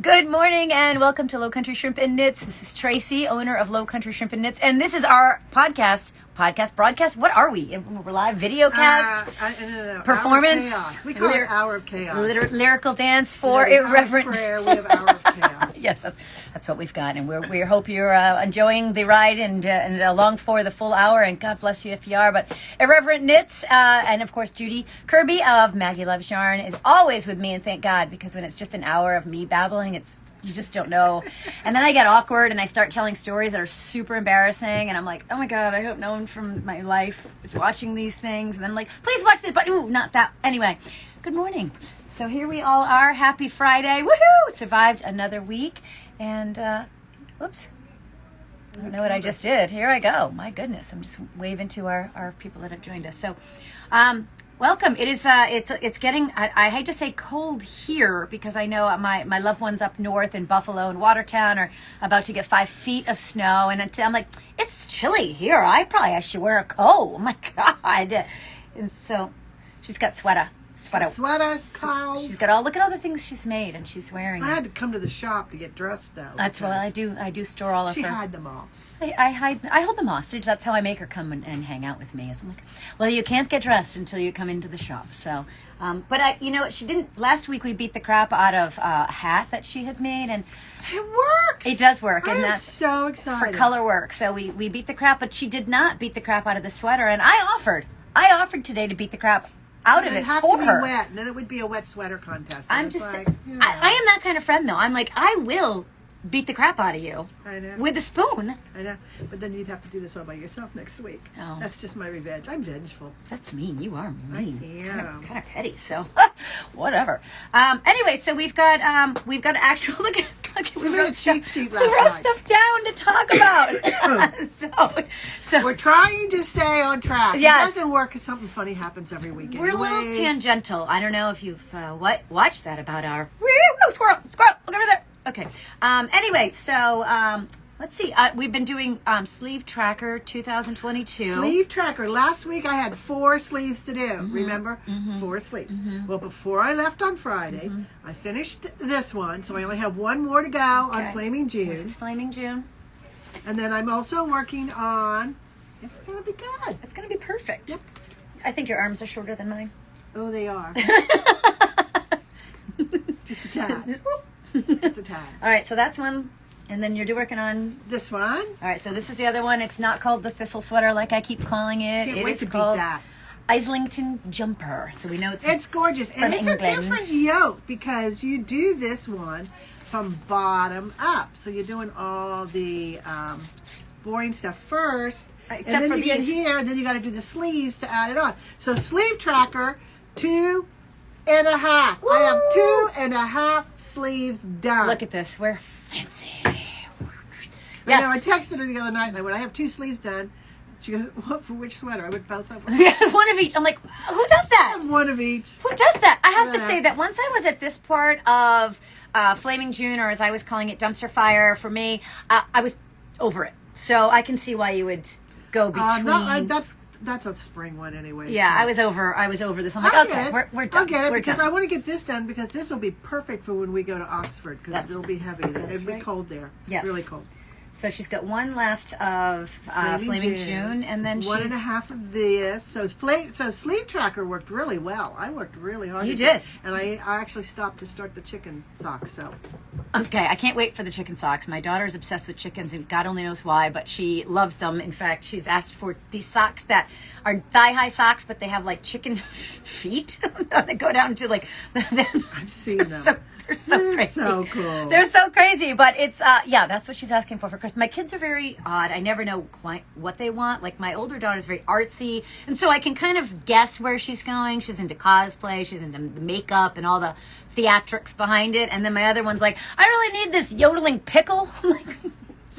Good morning and welcome to Low Country Shrimp and Knits. This is Tracy, owner of Low Country Shrimp and Knits, and this is our broadcast. What are we? We're live video cast, no. performance. We call it Hour of Chaos. Lyrical dance for Irreverent. Prayer, we have Hour of Chaos. Yes, that's what we've got, and we hope you're enjoying the ride and along for the full hour. And God bless you if you are. But Irreverent Knits, and of course Judy Kirby of Maggie Loves Yarn is always with me, and thank God, because when it's just an hour of me babbling, you just don't know. And then I get awkward and I start telling stories that are super embarrassing. And I'm like, oh my God, I hope no one from my life is watching these things. And then I'm like, please watch this, but ooh, not that. Anyway, good morning. So here we all are. Happy Friday. Woohoo! Survived another week. And, oops. I don't know what I just did. Here I go. My goodness. I'm just waving to our people that have joined us. So, welcome. It is. It's getting. I hate to say cold here because I know my loved ones up north in Buffalo and Watertown are about to get 5 feet of snow, and I'm like, it's chilly here. I should wear a coat. Oh my God! And so she's got sweater, cowl. She's got look at all the things she's made, and she's wearing. I had to come to the shop to get dressed though. That's what I do. I do store all of her. She hide them all. I hold them hostage. That's how I make her come and hang out with me. I'm like, well, you can't get dressed until you come into the shop. So, but she didn't. Last week we beat the crap out of a hat that she had made, and it works. It does work, and that's so excited for color work. So we beat the crap, but she did not beat the crap out of the sweater. And I offered today to beat the crap out of it for her. Wet, and then it would be a wet sweater contest. I'm just, I am that kind of friend though. I'm like, I will beat the crap out of you. I know. With a spoon. I know. But then you'd have to do this all by yourself next week. Oh. That's just my revenge. I'm vengeful. That's mean. You are mean. I am. Kind of petty, so whatever. Anyway, so we've got actual look at we wrote stuff down to talk about. so we're trying to stay on track. Yes. It doesn't work because something funny happens every week. We're a little tangential. I don't know if you've watched that about our squirrel. Look over there. Okay. Anyway, so let's see. We've been doing Sleeve Tracker 2022. Sleeve Tracker. Last week I had 4 sleeves to do. Remember? 4 sleeves. Well, before I left on Friday, I finished this one, so I only have one more to go on Flaming June. This is Flaming June. And then I'm also working on. It's going to be good. It's going to be perfect. Yep. I think your arms are shorter than mine. Oh, they are. Just a tad. Just a tad. All right, so that's one. And then you're working on this one. All right, so this is the other one. It's not called the thistle sweater like I keep calling it. Can't wait to called beat that. Islington jumper. So we know it's gorgeous. From and it's England. A different yoke because you do this one from bottom up. So you're doing all the boring stuff first. Except and then for you get here, and then you got to do the sleeves to add it on. So Sleeve Tracker 2.5. Woo! I have 2.5 sleeves done. Look at this. We're fancy. Yes. I texted her the other night, and I went, I have 2 sleeves done. She goes, what, for which sweater? I went, both of them. One of each. I'm like, who does that? One of each. Who does that? I have to say that once I was at this part of Flaming June, or as I was calling it, dumpster fire, for me, I was over it. So I can see why you would go between. That's a spring one anyway. Yeah, so. I was over this. I'm like, okay, we're done. I'll get it because done. I want to get this done because this will be perfect for when we go to Oxford because it'll be heavy. It'll be cold there. Yes. Really cold. So she's got one left of Flaming June, and then 1.5 of this. So Sleeve Tracker worked really well. I worked really hard. You did. And I actually stopped to start the chicken socks. So. Okay, I can't wait for the chicken socks. My daughter is obsessed with chickens, and God only knows why, but she loves them. In fact, she's asked for these socks that are thigh-high socks, but they have like chicken feet that go down to like. I've seen them. They're so crazy. So cool. They're so crazy, but it's that's what she's asking for Christmas. My kids are very odd. I never know quite what they want. Like my older daughter's very artsy, and so I can kind of guess where she's going. She's into cosplay. She's into the makeup and all the theatrics behind it. And then my other one's like, I really need this yodeling pickle. I'm like,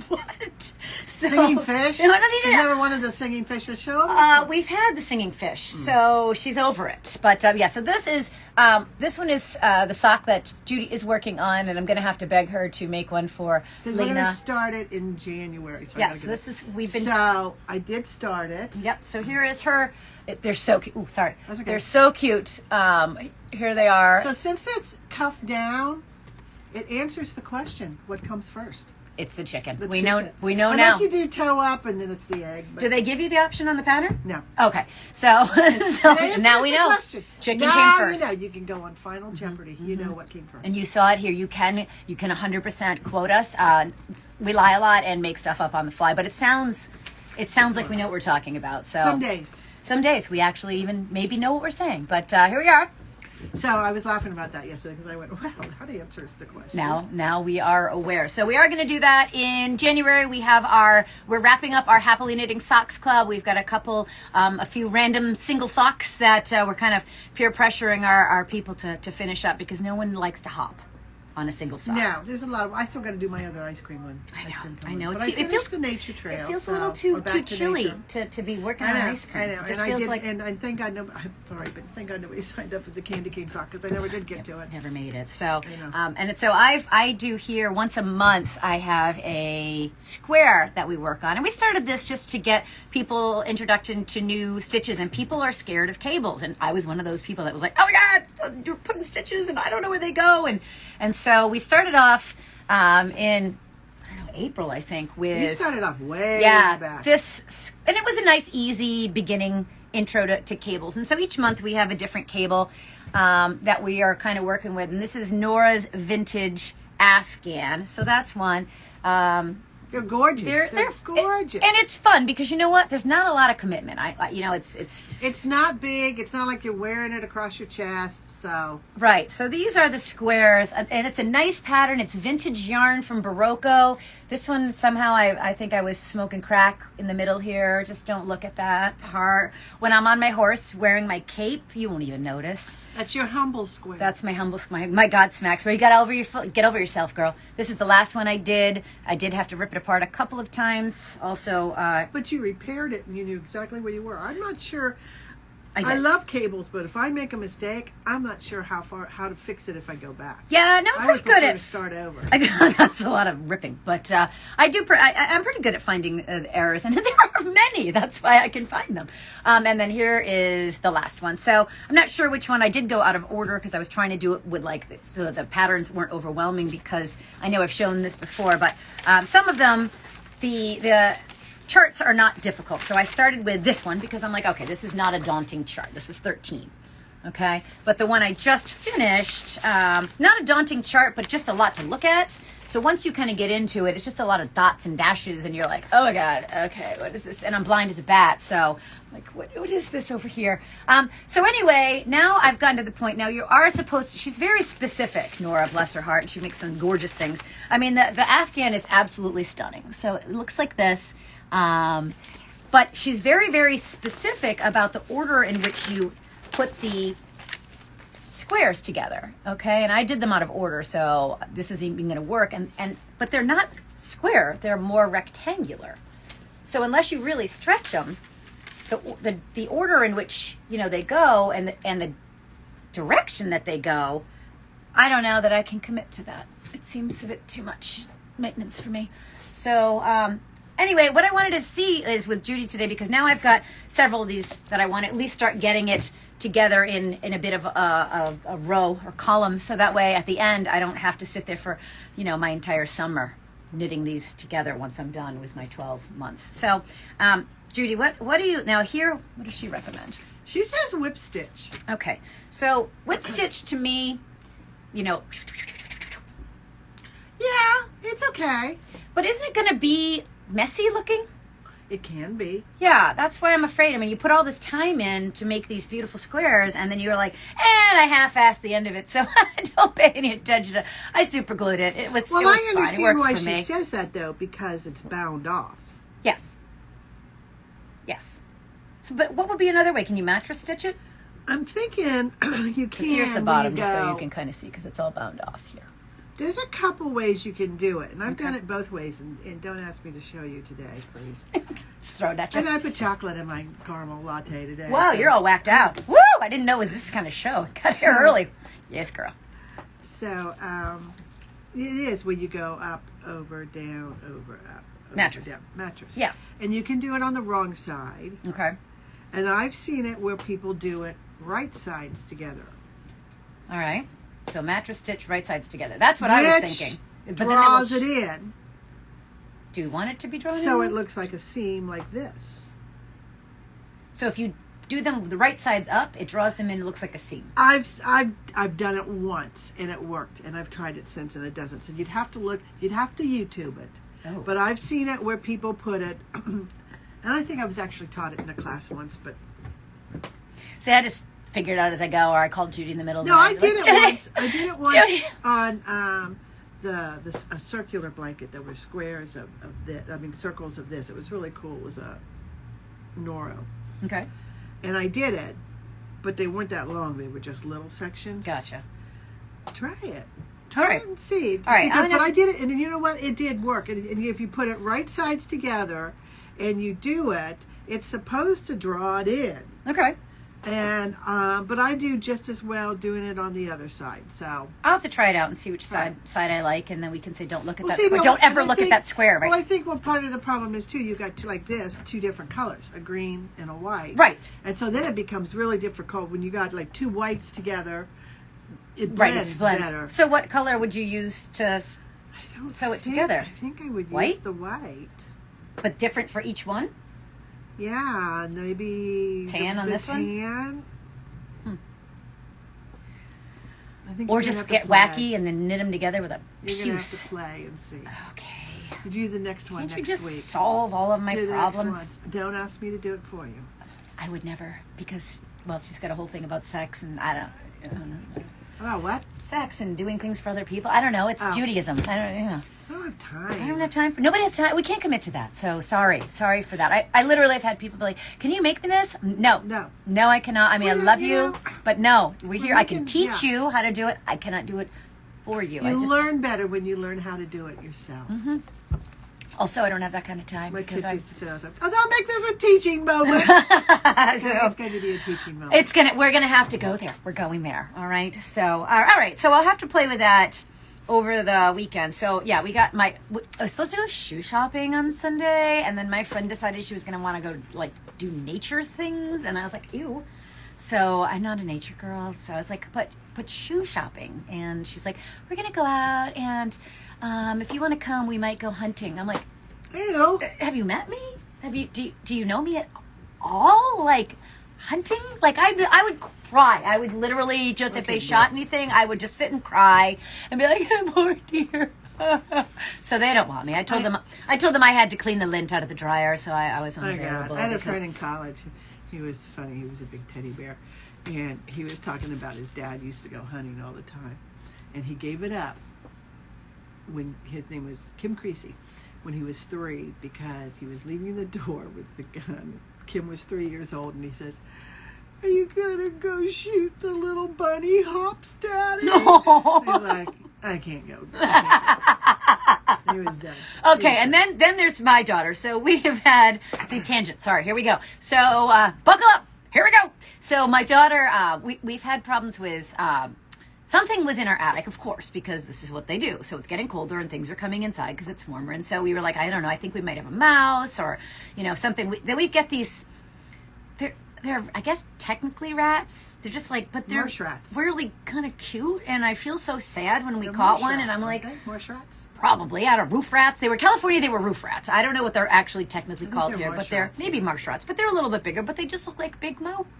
what? Singing fish? No, She's never wanted the singing fish to show? We've had the singing fish, so she's over it. But so this one is the sock that Judy is working on, and I'm going to have to beg her to make one for Lena. We're going to start it in January. So So I did start it. Yep. So here is her. They're so cute. Ooh, sorry. That's okay. They're so cute. Here they are. So since it's cuffed down, it answers the question, what comes first? It's the chicken. The We chicken. know. We know Unless now. you do toe up and then it's the egg. But Do they give you the option on the pattern? No. Okay, so so It answers now we the know. question. Chicken Now came first. You know, you can go on Final Jeopardy. You know what came first. And you saw it here. You can 100% quote us. We lie a lot and make stuff up on the fly, but it sounds like we know what we're talking about. So Some days. we actually even maybe know what we're saying. But here we are. So I was laughing about that yesterday because I went, well, that answers the question. Now we are aware. So we are going to do that in January. We're wrapping up our Happily Knitting Socks Club. We've got a few random single socks that we're kind of peer pressuring our people to finish up because no one likes to hop on a single sock. No, there's a lot of. I still got to do my other ice cream one. I know. But it feels the nature trail. It feels so a little we're too back to chilly nature. to be working I know, on ice cream. I know. It just and feels I did, like and thank God I'm sorry, but thank God nobody signed up for the candy cane sock because I never did get to it. never made it. So I know. I do here once a month. I have a square that we work on, and we started this just to get people introduction to new stitches. And people are scared of cables, and I was one of those people that was like, oh my God, you're putting stitches, and I don't know where they go. And so we started off in I don't know, April, I think. You started off way back. And it was a nice, easy beginning intro to cables. And so each month we have a different cable that we are kind of working with. And this is Nora's Vintage Afghan. So that's one. They're gorgeous. They're gorgeous. And it's fun because you know what? There's not a lot of commitment. It's not big. It's not like you're wearing it across your chest. So right. So these are the squares, and it's a nice pattern. It's vintage yarn from Barocco. This one somehow I think I was smoking crack in the middle here. Just don't look at that part. When I'm on my horse wearing my cape, you won't even notice. That's your humble square. That's my humble square. My God smacks. Where you get over yourself, girl. This is the last one I did. I did have to rip it apart a couple of times. Also, but you repaired it and you knew exactly where you were. I'm not sure. I I love cables, but if I make a mistake, I'm not sure how to fix it if I go back. Yeah, no, I'm I pretty would good prefer at to start over. That's a lot of ripping, but I'm pretty good at finding errors, and there are many. That's why I can find them. And then here is the last one. So I'm not sure which one. I did go out of order because I was trying to do it with so the patterns weren't overwhelming because I know I've shown this before, but some of them, the charts are not difficult. So I started with this one because I'm like, okay, this is not a daunting chart. This was 13. Okay. But the one I just finished, not a daunting chart, but just a lot to look at. So once you kind of get into it, it's just a lot of dots and dashes and you're like, oh my God, okay, what is this? And I'm blind as a bat. So I'm like, what is this over here? So anyway, now I've gotten to the point. Now you are supposed to, she's very specific, Nora, bless her heart. And she makes some gorgeous things. I mean, the Afghan is absolutely stunning. So it looks like this. But she's very, very specific about the order in which you put the squares together, okay? And I did them out of order, so this isn't even going to work. But they're not square; they're more rectangular. So unless you really stretch them, the order in which they go and the direction that they go, I don't know that I can commit to that. It seems a bit too much maintenance for me. So. Anyway, what I wanted to see is with Judy today, because now I've got several of these that I want to at least start getting it together in a bit of a row or column. So that way at the end, I don't have to sit there for, my entire summer knitting these together once I'm done with my 12 months. So, Judy, what does she recommend? She says whip stitch. Okay. So whip stitch to me, Yeah, it's okay. But isn't it going to be messy looking? It can be. Yeah, that's why I'm afraid. I mean, you put all this time in to make these beautiful squares, and then you're like, and I half-assed the end of it, so I don't pay any attention. I super glued it. It was Well, it was I fine. It understand works why for she me. says that, though, because it's bound off. Yes. So, but what would be another way? Can you mattress stitch it? I'm thinking you can. Because here's the bottom, just so go. you can kind of see, because it's all bound off here. There's a couple ways you can do it, and I've done it both ways, and don't ask me to show you today, please. Just throw it at you. And I put chocolate in my caramel latte today. Wow, so. you're all whacked out. Woo! I didn't know it was this kind of show. Got here early. Yes, girl. So, it is where you go up, over, down, over, up. Over, Mattress. Down. Mattress. Yeah. And you can do it on the wrong side. Okay. And I've seen it where people do it right sides together. All right. So mattress stitch, right sides together. That's what I was thinking. But draws it in. Do you want it to be drawn in? So it looks like a seam like this. So if you do them the right sides up, it draws them in. It looks like a seam. I've done it once and it worked, and I've tried it since and it doesn't. So you'd have to YouTube it. Oh. But I've seen it where people put it, and I think I was actually taught it in a class once. But see, I just figured it out as I go, or I called Judy in the middle of the no, night. I did it once. I did it once Judy. on a circular blanket. There were squares of this. I mean, circles of this. It was really cool. It was a Noro. Okay. And I did it, but they weren't that long. They were just little sections. Gotcha. Try it. All right. And see. All right. Because, but I did it, and you know what? It did work. And if you put it right sides together and you do it, it's supposed to draw it in. Okay. And but I do just as well doing it on the other side. So I'll have to try it out and see which side I like, and then we can say, don't look at that see, square. well, Don't ever and I look think- at that square, right? Well, I think part of the problem is too. You got like this, two different colors, a green and a white. Right. And so then it becomes really difficult when you got like two whites together. It Right, blends, it blends. better. So what color would you use to I don't sew it think- together? I think I would White? use the white. but different for each one? Yeah, maybe Tan on this one? tan. I think Or you're gonna just have to get play. wacky and then knit them together with a You're gonna have puce. to play and see. Okay. You do the next one Can't you next just week. solve all of my Do the problems? next one. Don't ask me to do it for you. I would never, because, well, she's got a whole thing about sex, and I don't know. Oh, what? Sex and doing things for other people. I don't know. It's Oh. Judaism. I don't know. I don't have time. I don't have time for. Nobody has time. We can't commit to that. So sorry for that. I literally have had people be like, "Can you make me this?" No, I cannot. I mean, Well, I love you you, know, but no, we're here. we I can can- teach yeah. you how to do it. I cannot do it for you. I You just learn better when you learn how to do it yourself. also I don't have that kind of time My because kids I. used to say all the time, "Oh, don't make this a teaching moment." It's going to be a teaching moment. We're gonna have to go there. We're going there. All right. So all right. So I'll have to play with that over the weekend. So yeah, I was supposed to go shoe shopping on Sunday, and then my friend decided she was gonna want to go like do nature things, and I was like, ew. So I'm not a nature girl. So I was like, but shoe shopping, and she's like, we're gonna go out, and if you want to come, we might go hunting. I'm like, Ew. have you met me? Do you know me at all? Like hunting? Like I would cry. I would literally just if they shot anything, I would just sit and cry and be like, poor dear. So they don't want me. I told them I had to clean the lint out of the dryer, so I was Oh my unavailable. God. I had a because- friend in college. He was funny. He was a big teddy bear. And he was talking about his dad used to go hunting all the time. And he gave it up when his name was Kim Creasy, when he was 3, because he was leaving the door with the gun. Kim was 3 years old, and he says, "Are you gonna go shoot the little bunny hops, Daddy?" No. He's like, "I can't go." He was done. Okay, and then there's my daughter. So we have had tangent. Sorry, here we go. So buckle up. Here we go. So my daughter, we've had problems with something was in our attic, of course, because this is what they do. So it's getting colder and things are coming inside because it's warmer. And so we were like, I don't know, I think we might have a mouse or something. Then we get these. They're I guess technically rats. They're just like, but they're Marsh rats. really kind of cute, and I feel so sad when we caught one, and I'm like, marsh rats. probably out of roof rats. They were California. They were roof rats. I don't know what they're actually technically called they're here, but marsh they're rats, maybe marsh rats. But they're a little bit bigger. But they just look like big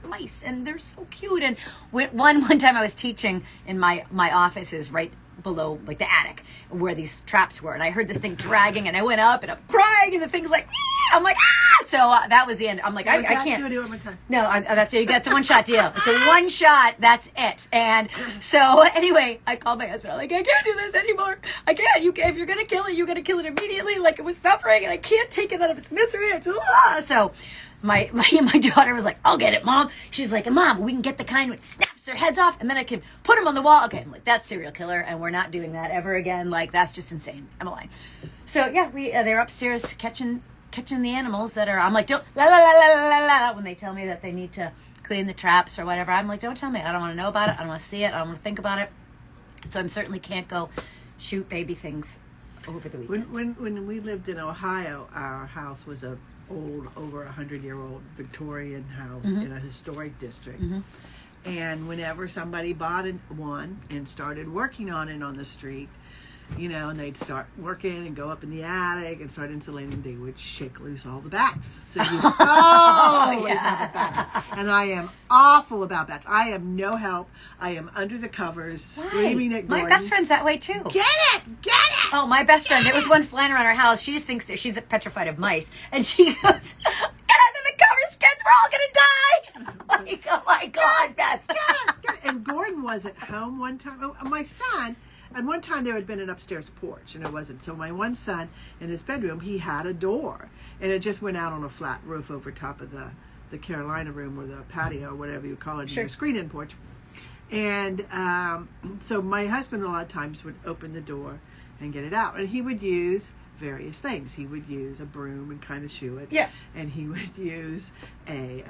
mice, and they're so cute. And one time I was teaching in my office is right below like the attic where these traps were, and I heard this thing dragging, and I went up and I'm crying, and the thing's like, I'm like, ah! So that was the end. I'm like, I can't. Do it one more time. No, that's it. You got it's a one-shot deal. It's a one-shot. That's it. And so anyway, I called my husband. I'm like, I can't do this anymore. I can't. If you're gonna kill it, you're gonna kill it immediately. Like it was suffering, and I can't take it out of its misery. So my daughter was like, I'll get it, Mom. She's like, Mom, we can get the kind which snaps their heads off, and then I can put them on the wall. Okay, I'm like, that's serial killer, and we're not doing that ever again. Like that's just insane. I'm a lie. So yeah, they're upstairs catching the animals that are. I'm like, don't la la la la la la when they tell me that they need to clean the traps or whatever. I'm like, don't tell me. I don't want to know about it. I don't want to see it. I don't want to think about it. So I certainly can't go shoot baby things over the weekend. When we lived in Ohio, our house was over 100-year-old Victorian house in a historic district. And whenever somebody bought one and started working on it on the street, you know, and they'd start working and go up in the attic and start insulating, they would shake loose all the bats. So you always have a bat. And I am awful about bats. I am no help. I am under the covers, screaming at Gordon. My best friend's that way too. Get it! Get it! Oh, my best friend. There was one flying around our house. She just thinks that she's petrified of mice. And she goes, get under the covers, kids. We're all going to die. Like, oh, my God, Beth. Get it! Get it! And Gordon was at home one time. My son... And one time there had been an upstairs porch, and it wasn't. So my one son, in his bedroom, he had a door, and it just went out on a flat roof over top of the Carolina room or the patio or whatever you call it, your screen-in porch. And so my husband a lot of times would open the door and get it out, and he would use various things. He would use a broom and kind of shoo it. Yeah. And he would use a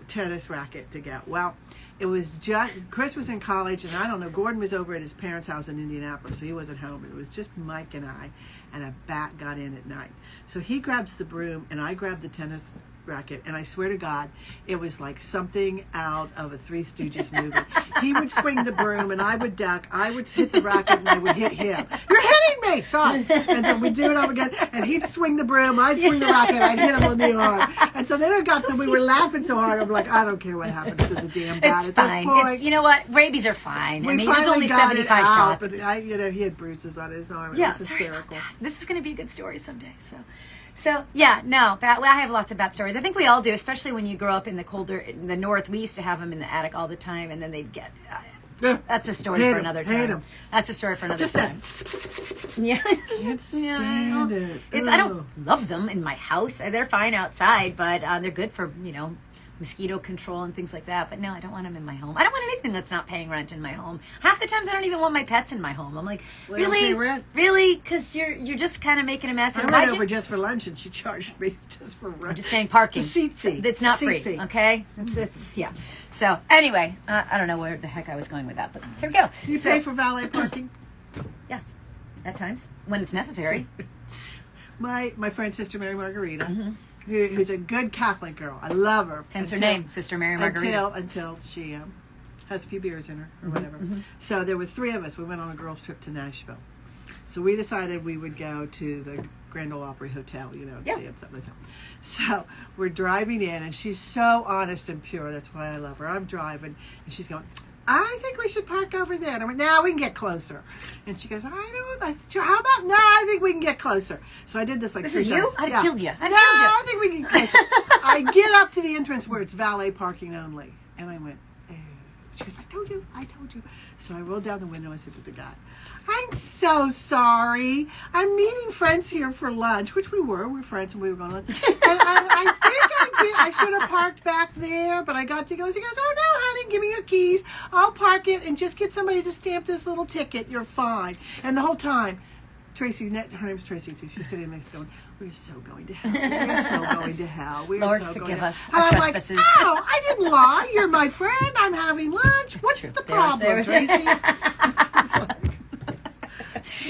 tennis racket to go. Well, it was just, Chris was in college, and I don't know, Gordon was over at his parents' house in Indianapolis, so he wasn't home. It was just Mike and I, and a bat got in at night. So he grabs the broom, and I grab the tennis racket, and I swear to God, it was like something out of a Three Stooges movie. He would swing the broom, and I would duck. I would hit the racket, and I would hit him. You're hitting me! Sorry. And then we'd do it all again, and he'd swing the broom, I'd swing the racket, I'd hit him on the arm. And so then it got so we were laughing so hard, I'm like, I don't care what happens to the damn bat. It's at fine. This point, It's, you know what? Rabies are fine. I mean, there's only got 75 it out, shots. But he had bruises on his arm. It Yeah, was sorry hysterical. about that. This is going to be a good story someday. So yeah, no, I have lots of bat stories. I think we all do, especially when you grow up in the north. We used to have them in the attic all the time, and then they'd get. That's a story for another time. That's a story for another time. Yeah, Can't stand it. I don't love them in my house. They're fine outside, but they're good for mosquito control and things like that. But no, I don't want them in my home. I don't want anything that's not paying rent in my home. Half the times I don't even want my pets in my home. I'm like, really? Because you're just kind of making a mess. I went over just for lunch, and she charged me just for rent. I'm just saying parking. The seat fee. It's not Seat free. fee. Okay. It's yeah. So anyway, I don't know where the heck I was going with that, but here we go. Do you pay for valet parking? Yes, at times when it's necessary. My friend, Sister Mary Margarita, who's a good Catholic girl. I love her. Hence her name, Sister Mary Margarita. Until she has a few beers in her or whatever. So there were three of us. We went on a girls' trip to Nashville. So we decided we would go to the Grand Ole Opry Hotel, and stay at something. So we're driving in, and she's so honest and pure. That's why I love her. I'm driving, and she's going, I think we should park over there. And I went, no, we can get closer. And she goes, I know. How about, no, I think we can get closer. So I did this like This three is you? times. I'd have killed you. I think we can get closer. I get up to the entrance where it's valet parking only. And I went, oh. She goes, I told you. So I rolled down the window and I said to the guy, I'm so sorry. I'm meeting friends here for lunch, which we were. We were friends and we were going to lunch. And I think I should have parked back there, but I got to go. He goes, oh, no, honey, give me your keys. I'll park it and just get somebody to stamp this little ticket. You're fine. And the whole time, Tracy, her name's Tracy, too. She's sitting next to me going, we're so going to hell. We're so going to hell. Lord, so forgive us and our I'm trespasses. like, oh, I didn't lie. You're my friend. I'm having lunch. What's true. the problem, Tracy?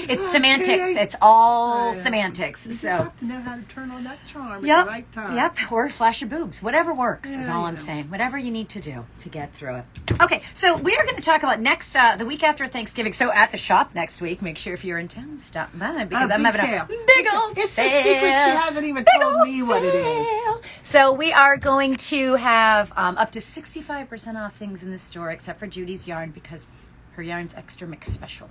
It's semantics. It's all semantics. You just So have to know how to turn on that charm at the right time. Yep, or a flash of boobs. Whatever works is all I'm saying. Whatever you need to do to get through it. Okay, so we are going to talk about next, the week after Thanksgiving. So at the shop next week, make sure if you're in town, stop by because I'm having sale. a big old It's sale. a secret. She hasn't even told me what it is. So we are going to have up to 65% off things in the store except for Judy's yarn because her yarn's extra mix special.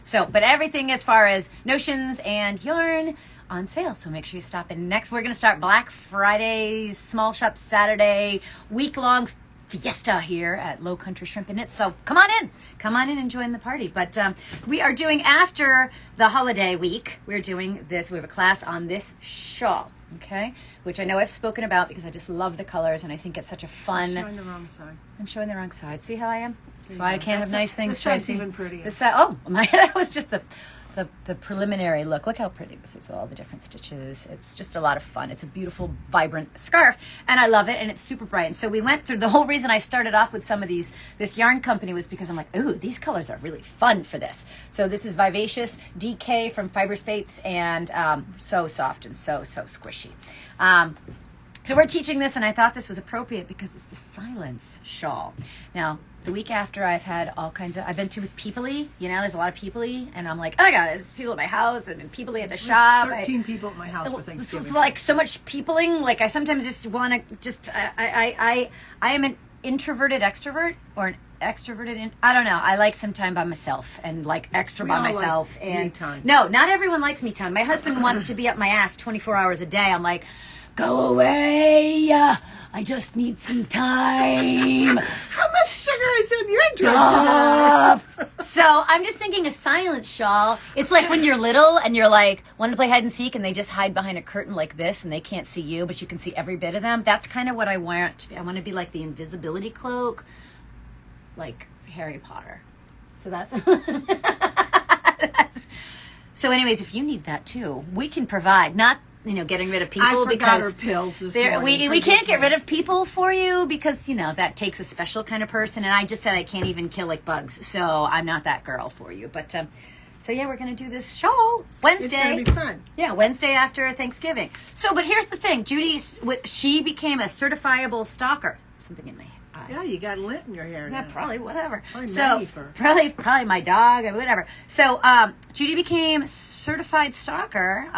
So, but everything as far as notions and yarn on sale. So make sure you stop in. Next, we're going to start Black Friday, Small Shop Saturday, week-long fiesta here at Low Country Shrimp and Knits. So come on in and join the party. But we are doing, after the holiday week, we're doing this. We have a class on this shawl, okay? Which I know I've spoken about because I just love the colors and I think it's such a fun... I'm showing the wrong side. I'm showing the wrong side. See how I am? That's why I can't have nice things, this side's Tracy. even prettier. This side, oh, that was just the preliminary look. Look how pretty this is with all the different stitches. It's just a lot of fun. It's a beautiful, vibrant scarf, and I love it, and it's super bright. And so we went through, the whole reason I started off with some of this yarn company was because I'm like, ooh, these colors are really fun for this. So this is Vivacious DK from Fiber Spates, and so soft and so squishy. So we're teaching this, and I thought this was appropriate because it's the silence shawl. Now, the week after I've had all kinds of, I've been to Peoply, there's a lot of Peoply, and I'm like, oh my God, there's people at my house, and Peoply at the shop. 13 people at my house for Thanksgiving. It's like so much peopling, like I sometimes just want to I am an introverted extrovert, or an extroverted, I don't know, I like some time by myself, and like extra by myself. Like and me time. No, not everyone likes me time. My husband wants to be up my ass 24 hours a day. I'm like, go away. I just need some time. How much sugar is in your drink? Stop. So I'm just thinking a silent shawl. It's like when you're little and you're like, want to play hide and seek, and they just hide behind a curtain like this, and they can't see you, but you can see every bit of them. That's kind of what I want to be. I want to be like the invisibility cloak, like Harry Potter. So that's... So anyways, if you need that too, we can provide. Not getting rid of people. I forgot because her pills this morning. we can't get rid of people for you because that takes a special kind of person, and I just said I can't even kill like bugs, so I'm not that girl for you. But so yeah, we're gonna do this shawl Wednesday. It's gonna be fun. Yeah, Wednesday after Thanksgiving. So, but here's the thing, Judy, she became a certifiable stalker. Something in my eye. Yeah, you got lint in your hair now. Yeah, probably whatever. Probably probably my dog, or whatever. So Judy became certified stalker.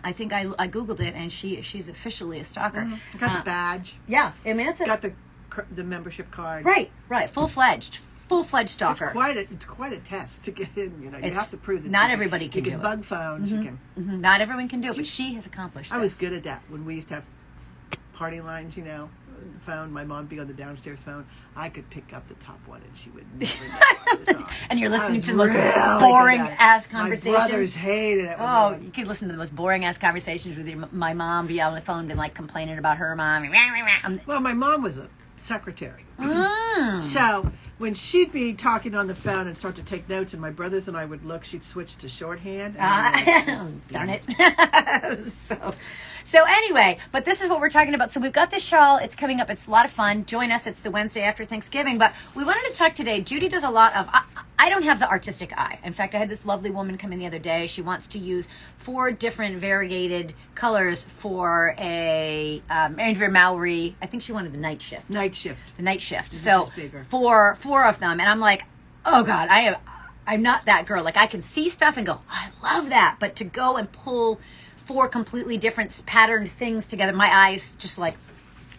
I think I googled it, and she's officially a stalker. Mm-hmm. Got the badge. Yeah, I mean it's got the membership card. Right, full-fledged stalker. It's quite a test to get in. You have to prove that. Not everybody can do it. You can bug phones. Mm-hmm. You can. Mm-hmm. Not everyone can do it, but she has accomplished. I was good at that when we used to have party lines. The phone. My mom would be on the downstairs phone. I could pick up the top one, and she would never know I was on. And you're listening to the most boring ass conversations. My brothers hated it. Oh, you could listen to the most boring ass conversations with my mom, be on the phone, been like complaining about her mom. Well, my mom was a secretary. So when she'd be talking on the phone and start to take notes, and my brothers and I would look, she'd switch to shorthand. Darn it. So anyway, but this is what we're talking about. So we've got this shawl. It's coming up. It's a lot of fun. Join us. It's the Wednesday after Thanksgiving. But we wanted to talk today. Judy does a lot of... I don't have the artistic eye. In fact, I had this lovely woman come in the other day. She wants to use 4 different variegated colors for a Andrea Mowry. I think she wanted the night shift. Night shift. The night shift. So 4 of them. And I'm like, oh God, I'm not that girl. Like I can see stuff and go, I love that. But to go and pull 4 completely different patterned things together, my eyes just like,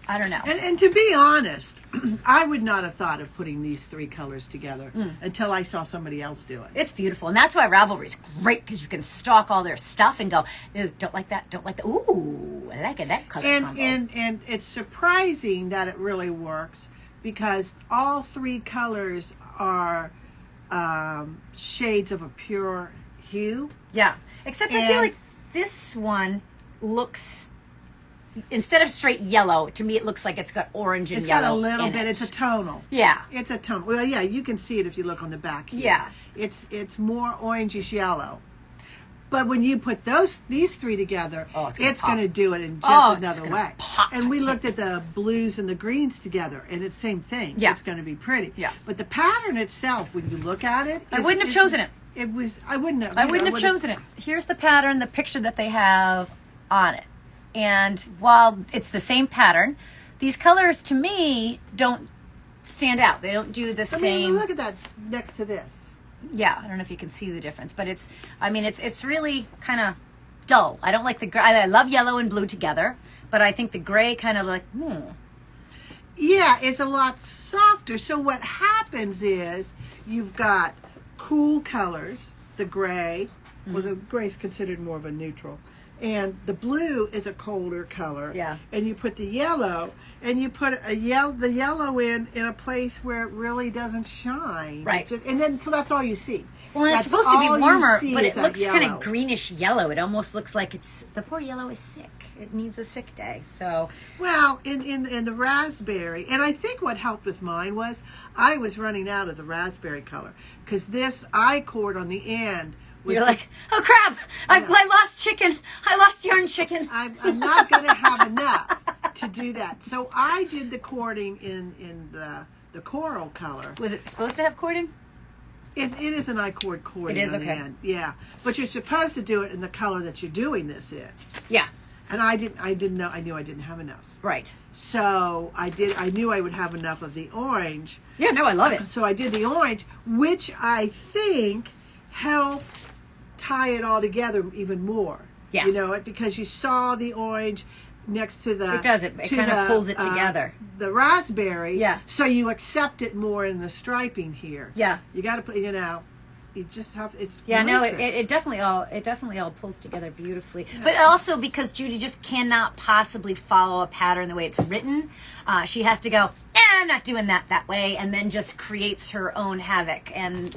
I don't know. And to be honest, I would not have thought of putting these 3 colors together until I saw somebody else do it. It's beautiful. And that's why Ravelry's great, because you can stalk all their stuff and go, ooh, don't like that, don't like that. Ooh, I like it, that color combo. And it's surprising that it really works, because all 3 colors are shades of a pure hue. Yeah. Except I feel like this one looks... Instead of straight yellow, to me it looks like it's got orange and yellow. It's got a little in bit. it. It's a tonal. Yeah. It's a tonal. Well, yeah, you can see it if you look on the back here. Yeah. It's more orangish yellow. But when you put these 3 together, it's going to do it in just another way. Pop. And we looked at the blues and the greens together, and it's same thing. Yeah. It's going to be pretty. Yeah. But the pattern itself, when you look at it, I wouldn't have chosen it. I wouldn't have. I wouldn't have chosen it. Here's the pattern, the picture that they have on it. And while it's the same pattern, these colors to me don't stand out. They don't do the same. Look at that next to this. Yeah, I don't know if you can see the difference, but it's really kind of dull. I don't like the gray. I love yellow and blue together, but I think the gray kind of like, Yeah, it's a lot softer. So what happens is you've got cool colors, the gray. Well, the gray is considered more of a neutral. And the blue is a colder color. Yeah. And you put the yellow, and you put the yellow in a place where it really doesn't shine. Right. And then, so that's all you see. Well, and it's supposed to be warmer, but it looks yellow. kind of greenish yellow. It almost looks like the poor yellow is sick. It needs a sick day. So. Well, in the raspberry, and I think what helped with mine was I was running out of the raspberry color, because this I-cord on the end. You're like, oh crap! I lost chicken. I lost yarn chicken. I'm not going to have enough to do that. So I did the cording in the coral color. Was it supposed to have cording? It is an I-cord cording. It is, on okay. the end. Yeah, but you're supposed to do it in the color that you're doing this in. Yeah. And I didn't know. I knew I didn't have enough. Right. So I knew I would have enough of the orange. Yeah, no, I love it. So I did the orange, which I think helped tie it all together even more. Yeah. You know, because you saw the orange next to the... It does. It kind of pulls it together. The raspberry. Yeah. So you accept it more in the striping here. Yeah. You got to put, you just have, it's... Yeah, no, it definitely all pulls together beautifully. Yeah. But also because Judy just cannot possibly follow a pattern the way it's written. She has to go, I'm not doing that way, and then just creates her own havoc. And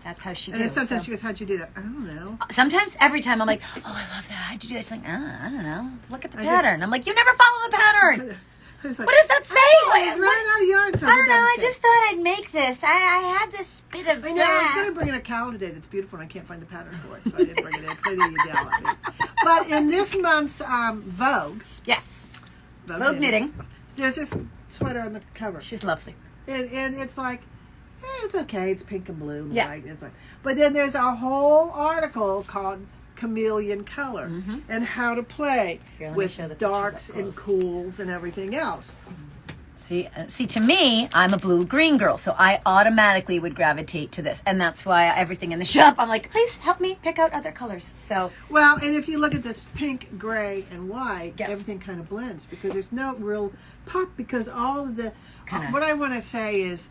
that's how she does it. And sometimes she goes, how'd you do that? I don't know. Sometimes, every time, I'm like, oh, I love that. How'd you do that? She's like, I don't know. Look at the pattern. I'm like, you never follow the pattern. Like, what does that say? I was running out of yarn. So I don't know. I just thought I'd make this. I had this bit of I know. I was going to bring in a cowl today that's beautiful, and I can't find the pattern for it, so I didn't bring it in. Clearly, you yell at me. But in this month's Vogue, yes, Vogue knitting, there's this sweater on the cover. She's lovely, and it's like, it's okay. It's pink and blue and white. It's like, but then there's a whole article called Chameleon Color and how to play with darks and cools and everything else. See, to me, I'm a blue-green girl, so I automatically would gravitate to this, and that's why everything in the shop, I'm like, please help me pick out other colors. So well, and if you look at this pink, gray, and white, everything kind of blends because there's no real pop because all of the what I want to say is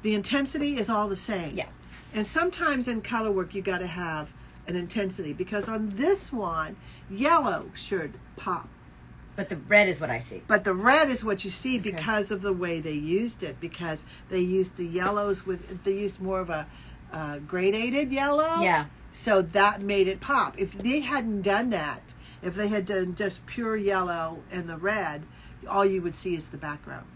the intensity is all the same. Yeah, and sometimes in color work you got to have an intensity because on this one yellow should pop, but the red is what I see. But the red is what you see because of the way they used it, because they used the yellows they used more of a gradated yellow, so that made it pop. If they hadn't done that, if they had done just pure yellow and the red, all you would see is the background.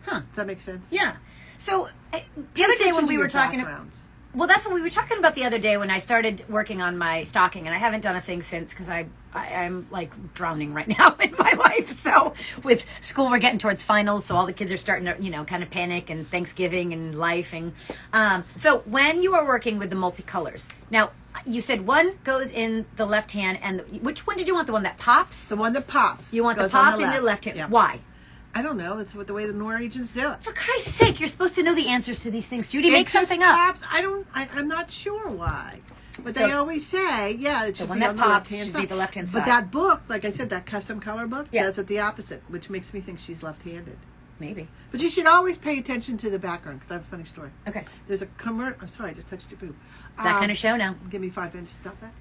Does that make sense? Yeah. So the other day when we were talking well, that's what we were talking about the other day when I started working on my stocking, and I haven't done a thing since because I'm like drowning right now in my life. So with school, we're getting towards finals, so all the kids are starting to, kind of panic, and Thanksgiving and life. And so when you are working with the multicolors, now you said one goes in the left hand, and which one did you want? The one that pops? The one that pops. You want the pop in the left hand. Yep. Why? I don't know. It's the way the Norwegians do it. For Christ's sake, you're supposed to know the answers to these things, Judy. Make something up. I'm not sure why. But they always say, it should be on the pops left-hand should side. be the left-hand side. But that book, like I said, that custom color book, does it the opposite, which makes me think she's left-handed. Maybe. But you should always pay attention to the background, because I have a funny story. Okay. There's a commercial. I'm sorry, I just touched your boob. It's that kind of show now. Give me 5 minutes to stop that.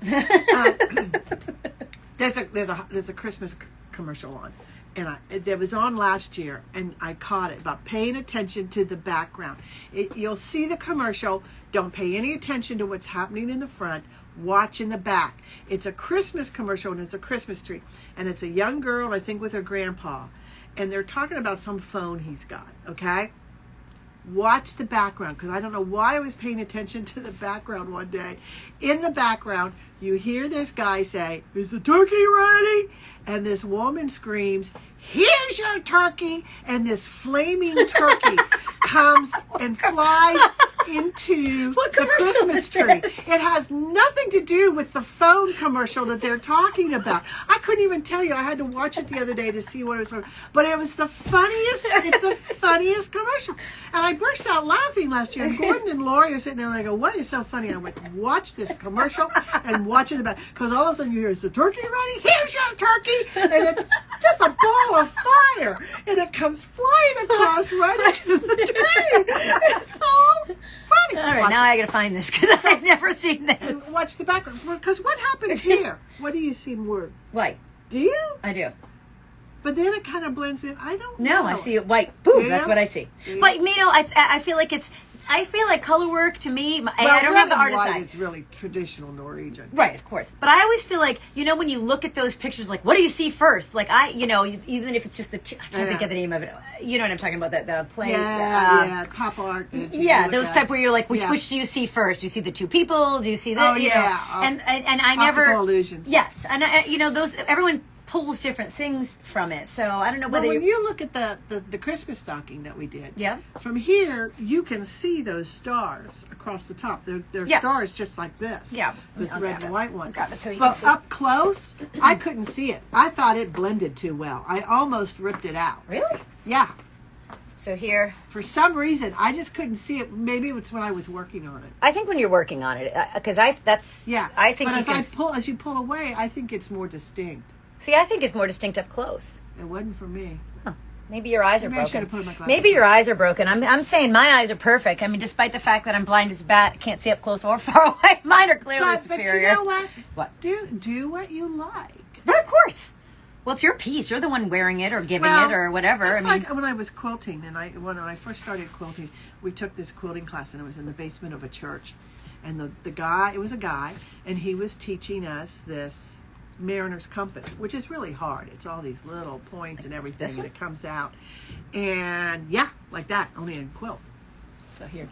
There's a Christmas commercial on. And it was on last year, and I caught it about paying attention to the background. You'll see the commercial. Don't pay any attention to what's happening in the front. Watch in the back. It's a Christmas commercial, and it's a Christmas tree. And it's a young girl, I think, with her grandpa. And they're talking about some phone he's got, okay? Watch the background, because I don't know why I was paying attention to the background one day. In the background, you hear this guy say, "Is the turkey ready?" And this woman screams, "Here's your turkey!" And this flaming turkey comes and flies into the Christmas tree. It has nothing to do with the phone commercial that they're talking about. I couldn't even tell you. I had to watch it the other day to see what it was from. But it was the funniest, it's the funniest commercial. And I burst out laughing last year. And Gordon and Lori are sitting there and they go, "What is so funny?" I went, "Watch this commercial and watch it in the back." Because all of a sudden you hear, "Is the turkey ready? Here's your turkey!" And it's just a ball of fire. And it comes flying across right into the tree. It's so funny. All right, now I gotta find this because I've never seen this. Watch the background. Because what happens here? What do you see more? White. Do you? I do. But then it kind of blends in. I don't know. No, I see it white. Boom, Yeah. that's what I see. Yeah. But, I feel like color work to me, I don't have the artist white eye. It's really traditional Norwegian. Right, of course. But I always feel like, when you look at those pictures, like, what do you see first? Like, even if it's just I can't think of the name of it. You know what I'm talking about, the play. Yeah, pop art. Yeah, those type where you're like, which do you see first? Do you see the two people? Do you see the, Oh, yeah. And I Optical never. illusions. Yes. And, those, everyone pulls different things from it. So I don't know Well, whether when you look at the Christmas stocking that we did, Yeah. from here you can see those stars across the top. They're Yeah. stars just like this. Yeah. This I'll red grab and it. white one. Grab it so you can But see. up close, I couldn't see it. I thought it blended too well. I almost ripped it out. Really? Yeah. So here, For some reason, I just couldn't see it. Maybe it's when I was working on it. I think when you're working on it, because I think But you can as you pull away, I think it's more distinct. see. I think it's more distinct up close. It wasn't for me. Maybe your eyes are Maybe I broken. should have put my glasses Maybe on. your eyes are broken. I'm saying my eyes are perfect. I mean, despite the fact that I'm blind as a bat, can't see up close or far away. Mine are clearly But superior. you know what? What? Do what you like. But of course. Well, it's your piece. You're the one wearing it or giving it or whatever. It's I mean, like when I was quilting, and when I first started quilting, we took this quilting class, and it was in the basement of a church. And the guy, it was a guy, and he was teaching us this mariner's compass, which is really hard. It's all these little points and everything, and it comes out. And yeah, like that, only in quilt. so here.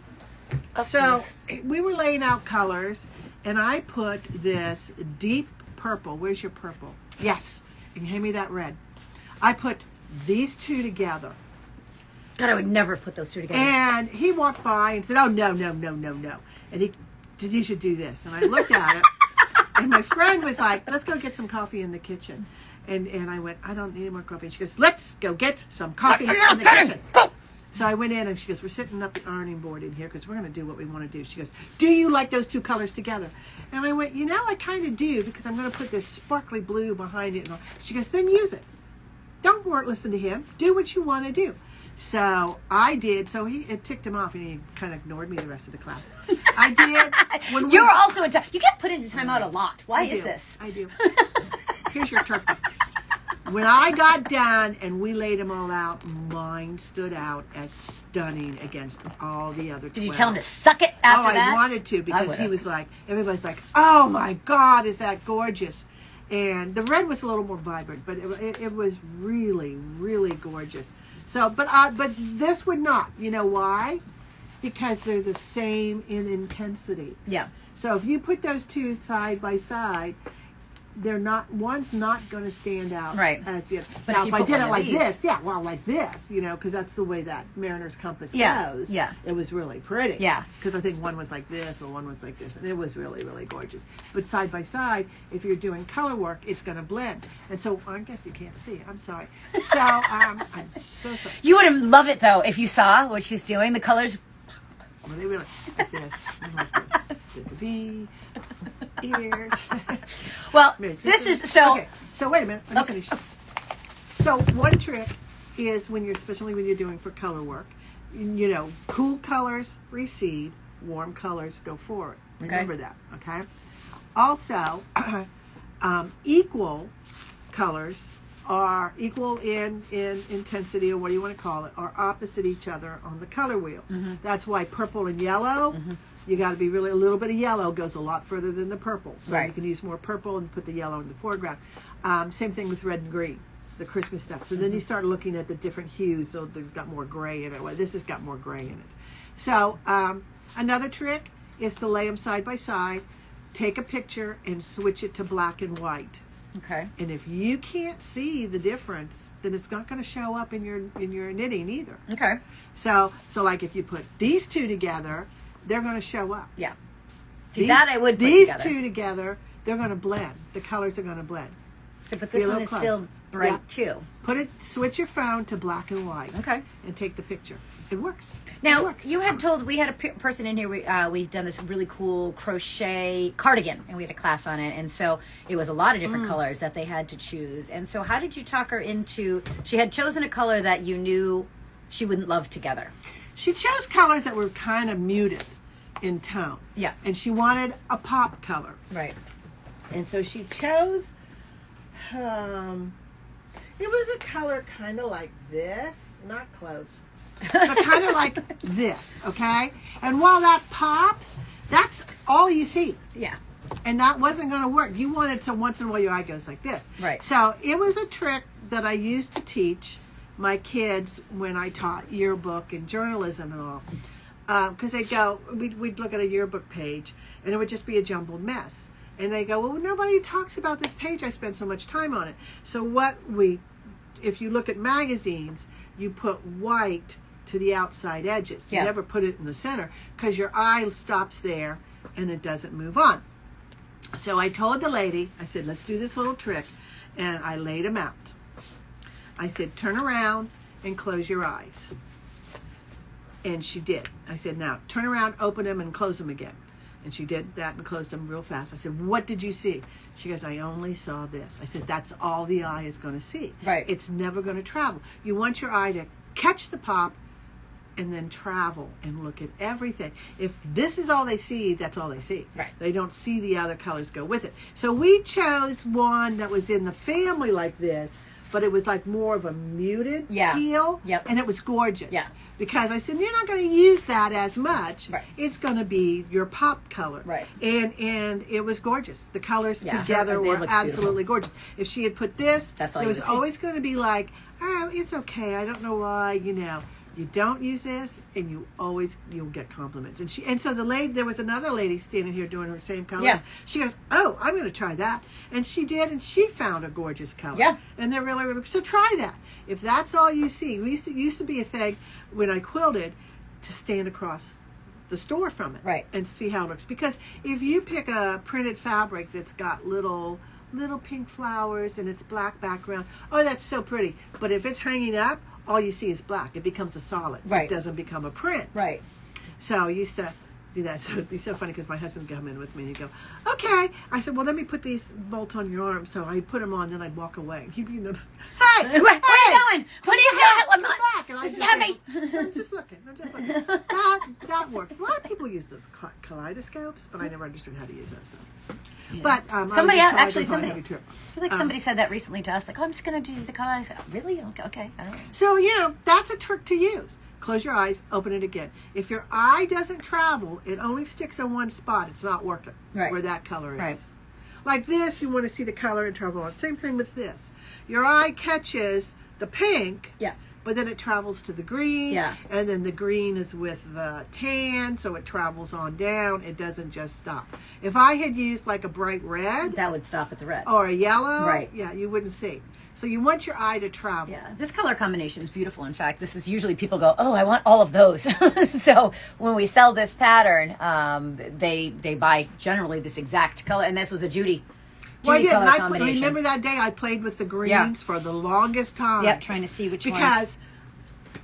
So we were laying out colors, and I put this deep purple. Where's your purple? Yes. You can hand me that red. I put these two together. God, I would never put those two together. And he walked by and said, "Oh, no. And he said, you should do this." And I looked at it, and my friend was like, "Let's go get some coffee in the kitchen." And I went, "I don't need any more coffee." And she goes, "Let's go get some coffee in the kitchen." So I went in, and she goes, "We're setting up the ironing board in here because we're going to do what we want to do." She goes, "Do you like those two colors together?" And I went, I kind of do, because I'm going to put this sparkly blue behind it. And all. She goes, "Then use it. Don't listen to him. Do what you want to do." So I did. So it ticked him off, and he kind of ignored me the rest of the class. I did. You're also in time. You get put into timeout a lot. Why is this? I do. Here's your turkey. When I got done and we laid them all out, mine stood out as stunning against all the other 12. Did you tell him to suck it after that? I wanted to, because he would've. was like, everybody's like, "Oh my God, is that gorgeous?" And the red was a little more vibrant, but it was really, really gorgeous. So, but this would not. You know why? Because they're the same in intensity. Yeah. So if you put those two side by side, they're not. One's not going to stand out as the other. But now, if if you I put did one it of like these- this, like this, because that's the way that mariner's compass goes. Yeah. It was really pretty. Yeah. Because I think one was like this or one was like this, and it was really, really gorgeous. But side by side, if you're doing color work, it's going to blend. And so I guess you can't see it. I'm sorry. So I'm so sorry. You would love it though if you saw what she's doing. The colors. Well, they really like this. And like this. The V, ears. Well, Mary, this is so. Okay, so wait a minute. Let me finish. So one trick is especially when you're doing for color work, cool colors recede, warm colors go forward. Remember that, okay? Also, equal colors are equal in intensity, or what do you want to call it, are opposite each other on the color wheel. That's why purple and yellow, you got to be really, a little bit of yellow goes a lot further than the purple. So you can use more purple and put the yellow in the foreground. Same thing with red and green, the Christmas stuff. So then you start looking at the different hues, so they've got more gray in it. Well, this has got more gray in it. So another trick is to lay them side by side, take a picture, and switch it to black and white. Okay. And if you can't see the difference, then it's not going to show up in your knitting either. Okay. So like if you put these two together, they're going to show up. Yeah. See, that I would put these together. two together, they're going to blend. The colors are going to blend. So, but Be a this one little is close. still bright Yeah. too. Switch your phone to black and white. Okay. And take the picture. It works. Now, it works. you had told, we had a person in here, we've done this really cool crochet cardigan, and we had a class on it, and so it was a lot of different colors that they had to choose. And so how did you talk her into, she had chosen a color that you knew she wouldn't love together. She chose colors that were kind of muted in tone. Yeah. And she wanted a pop color. Right. And so she chose, it was a color kind of like this, not close, but kind of like this, okay? And while that pops, that's all you see. Yeah. And that wasn't going to work. You wanted to, once in a while, your eye goes like this. Right. So it was a trick that I used to teach my kids when I taught yearbook and journalism and all. Because they'd go, we'd look at a yearbook page, and it would just be a jumbled mess. And they go, well, nobody talks about this page. I spent so much time on it. So if you look at magazines, you put white to the outside edges. You never put it in the center because your eye stops there and it doesn't move on. So I told the lady, I said, let's do this little trick. And I laid them out. I said, turn around and close your eyes. And she did. I said, now turn around, open them, and close them again. And she did that and closed them real fast. I said, what did you see? She goes, I only saw this. I said, that's all the eye is going to see. Right. It's never going to travel. You want your eye to catch the pop and then travel and look at everything. If this is all they see, that's all they see. Right. They don't see the other colors go with it. So we chose one that was in the family like this, but it was like more of a muted teal, and it was gorgeous. Yeah. Because I said, you're not going to use that as much. Right. It's going to be your pop color. Right. And it was gorgeous. The colors Yeah, together it were looks absolutely gorgeous. If she had put this, That's all it you was would see. always going to be like, oh, it's okay. I don't know why, You don't use this, and you'll get compliments. And so there was another lady standing here doing her same colors. Yeah. She goes, oh, I'm going to try that, and she did, and she found a gorgeous color. Yeah. And they're really, really, so try that. If that's all you see, used to be a thing when I quilted to stand across the store from it, Right. and see how it looks. Because if you pick a printed fabric that's got little pink flowers and it's black background, oh, that's so pretty. But if it's hanging up, all you see is black. It becomes a solid. Right. It doesn't become a print. Right. So I used to do that. So it'd be so funny because my husband would come in with me and he'd go, okay. I said, well, let me put these bolts on your arm. So I'd put them on, then I'd walk away. He'd be in the, hey, Where are you going? What are you doing? I'm not. back. And I This is just heavy. go, I'm just looking. That works. A lot of people use those kaleidoscopes, but I never understood how to use those. So. But Somebody I was actually on a somebody heavy trip. I feel like somebody said that recently to us. Like, oh, I'm just going to do the colors. Really? Okay. I don't know. So, that's a trick to use. Close your eyes, open it again. If your eye doesn't travel, it only sticks in one spot. It's not working where that color is. Right. Like this, you want to see the color and travel on. Same thing with this. Your eye catches the pink, but then it travels to the green, and then the green is with the tan, so it travels on down. It doesn't just stop. If I had used like a bright red That would stop at the red. or a yellow, Right. you wouldn't see. So you want your eye to travel. Yeah, this color combination is beautiful. In fact, this is usually people go, oh, I want all of those. So when we sell this pattern, they buy generally this exact color, and this was a Judy Well, I did. color And combination. remember that day I played with the greens for the longest time. Yep, trying to see which ones.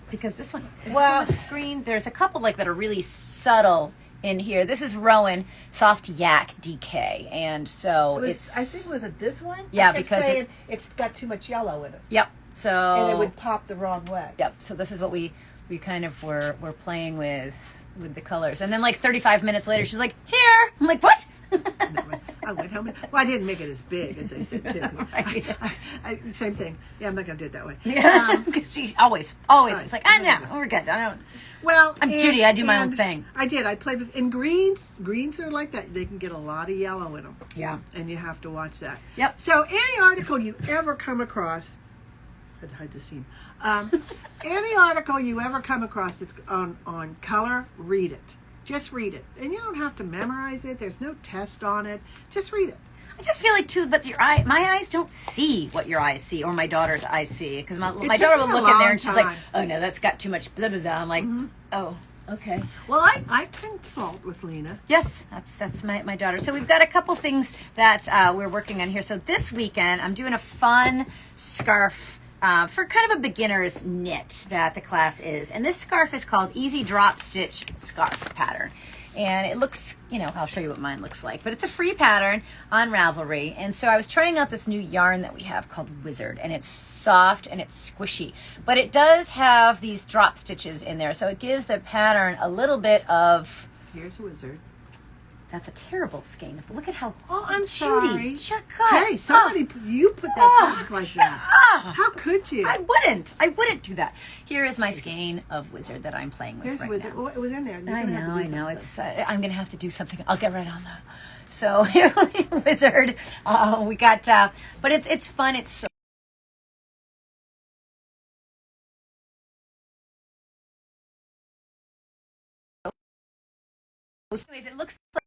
Because this one, is this one with green? There's a couple that are really subtle in here. This is Rowan Soft Yak DK, and so I think was it this one? Yeah, I kept because saying it's got too much yellow in it. Yep. So and it would pop the wrong way. Yep. So this is what we kind of were playing with the colors, and then like 35 minutes later, she's like, "Here." I'm like, "What?" I went home. Well, I didn't make it as big as they said too. Right. Same thing. Yeah, I'm not gonna do it that way. Yeah, because she always it's like, no, we're good. I don't. Well, I'm Judy. I do my own thing. I did. I played with greens. Greens are like that. They can get a lot of yellow in them. Yeah. And you have to watch that. Yep. So any article you ever come across, I'd hide the seam. Any article you ever come across that's on color, read it. Just read it. And you don't have to memorize it. There's no test on it. Just read it. I just feel like too, but my eyes don't see what your eyes see, or my daughter's eyes see, because my daughter will look in there and she's like, "Oh no, that's got too much blah blah blah." I'm like, "Oh, okay." Well, I consult with Lena. Yes, that's my daughter. So we've got a couple things that we're working on here. So this weekend, I'm doing a fun scarf for kind of a beginner's knit that the class is, and this scarf is called Easy Drop Stitch Scarf Pattern. And it looks, I'll show you what mine looks like. But it's a free pattern on Ravelry. And so I was trying out this new yarn that we have called Wizard. And it's soft and it's squishy. But it does have these drop stitches in there. So it gives the pattern a little bit of... Here's Wizard. That's a terrible skein. Look at how... Oh, I'm Judy, sorry. shut up. Hey, somebody, you put that back like that. How could you? I wouldn't do that. Here is my skein of Wizard that I'm playing with Here's right Wizard. now. Oh, it was in there. I know. It's I'm gonna have to do something. I'll get right on that. So here, Wizard. We got, but it's fun. It's so. Anyways, it looks like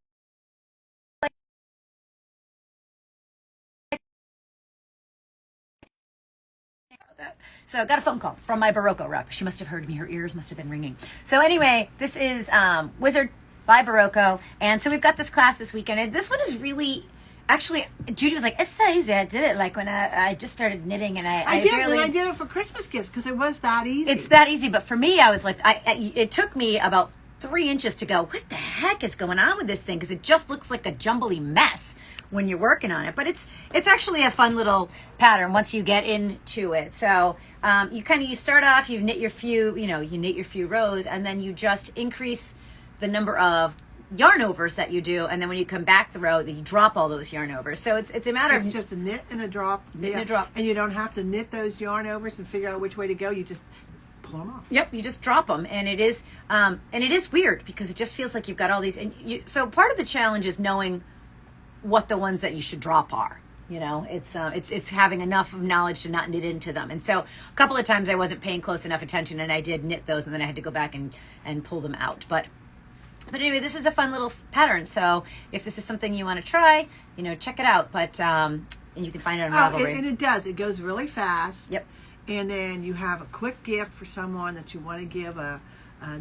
So I got a phone call from my Barocco rep. She must have heard me. Her ears must have been ringing. So anyway, this is Wizard by Barocco. And so we've got this class this weekend. And this one is really, actually, Judy was like, it's so easy. I did it like when I just started knitting. And I did it for Christmas gifts because it was that easy. It's that easy. But for me, I was like, it took me about 3 inches to go, what the heck is going on with this thing? Because it just looks like a jumbly mess when you're working on it, but it's actually a fun little pattern once you get into it. So you start off, you knit your few rows, and then you just increase the number of yarn overs that you do, and then when you come back the row, you drop all those yarn overs. So it's a matter of just a knit and a drop, knit and a drop, and you don't have to knit those yarn overs and figure out which way to go. You just pull them off. Yep, you just drop them, and it is weird because it just feels like you've got all these. So part of the challenge is knowing what the ones that you should drop are. It's having enough of knowledge to not knit into them. And so a couple of times I wasn't paying close enough attention, and I did knit those, and then I had to go back and pull them out. But anyway, this is a fun little pattern. So if this is something you want to try, check it out. But and you can find it on Ravelry. And it does. It goes really fast. Yep. And then you have a quick gift for someone that you want to give a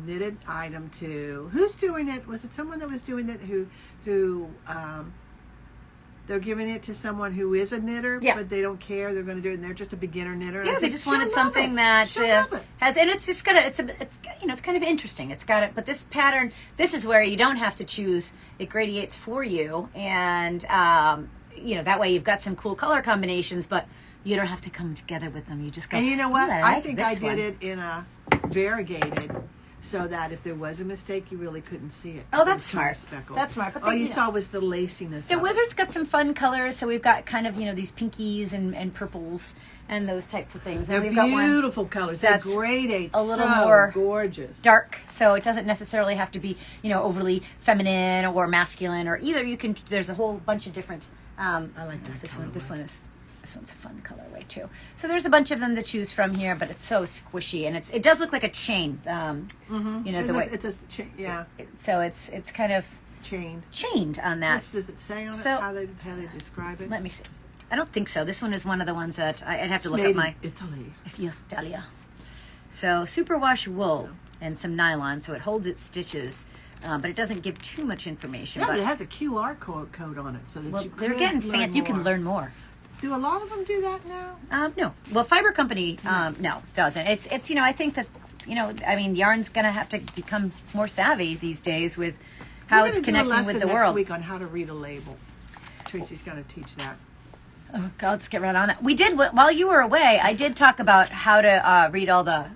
knitted item to. Who's doing it? Was it someone that was doing it who they're giving it to someone who is a knitter, but they don't care. They're going to do it, and they're just a beginner knitter. Yeah, they just wanted something that has, and it's just it's kind of interesting. It's got it, but this pattern, this is where you don't have to choose. It gradiates for you, and that way you've got some cool color combinations, but you don't have to come together with them. You just go. And you know what? I think I did it in a variegated, so that if there was a mistake, you really couldn't see it. Oh, that's smart. That's smart. But all you saw was the laciness. The Wizard's got some fun colors, so we've got kind of these pinkies and purples and those types of things. They're and we've got beautiful colors. They're gradates. A little more gorgeous, dark, so it doesn't necessarily have to be overly feminine or masculine or either. You can. There's a whole bunch of different. I like this one. This one's a fun colorway too. So there's a bunch of them to choose from here, but it's so squishy, and it does look like a chain. The way it's a chain. Yeah. So it's kind of chained on that. Does it say on it how they describe it? Let me see. I don't think so. This one is one of the ones that I'd have to look up my Italy. Yes, Italia. So superwash wool and some nylon, so it holds its stitches. But it doesn't give too much information. Yeah, but it has a QR code on it, so that they're getting fancy. You can learn more. Do a lot of them do that now? No. Well, Fiber Company, no, doesn't. It's I think that yarn's gonna have to become more savvy these days with how it's connecting with the world. Next week on how to read a label. Tracy's going to teach that. Oh God, let's get right on that. We did while you were away. I did talk about how to read all the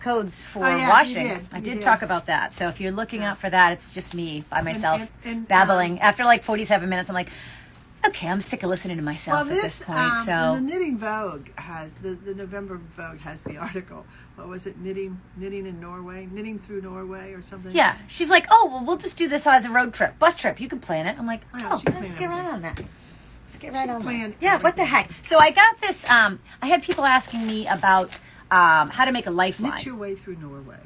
codes for washing. I did talk about that. So if you're looking out for that, it's just me by myself and babbling. After like 47 minutes, I'm like, okay, I'm sick of listening to myself at this point. So the Knitting Vogue has the November Vogue has the article. What was it? Knitting in Norway, knitting through Norway or something. Yeah, she's like, oh well, we'll just do this as a road trip, bus trip. You can plan it. I'm like, let's get right on that. Let's get right on that. Yeah, what the heck? So I got this. I had people asking me about how to make a lifeline. Knit your way through Norway.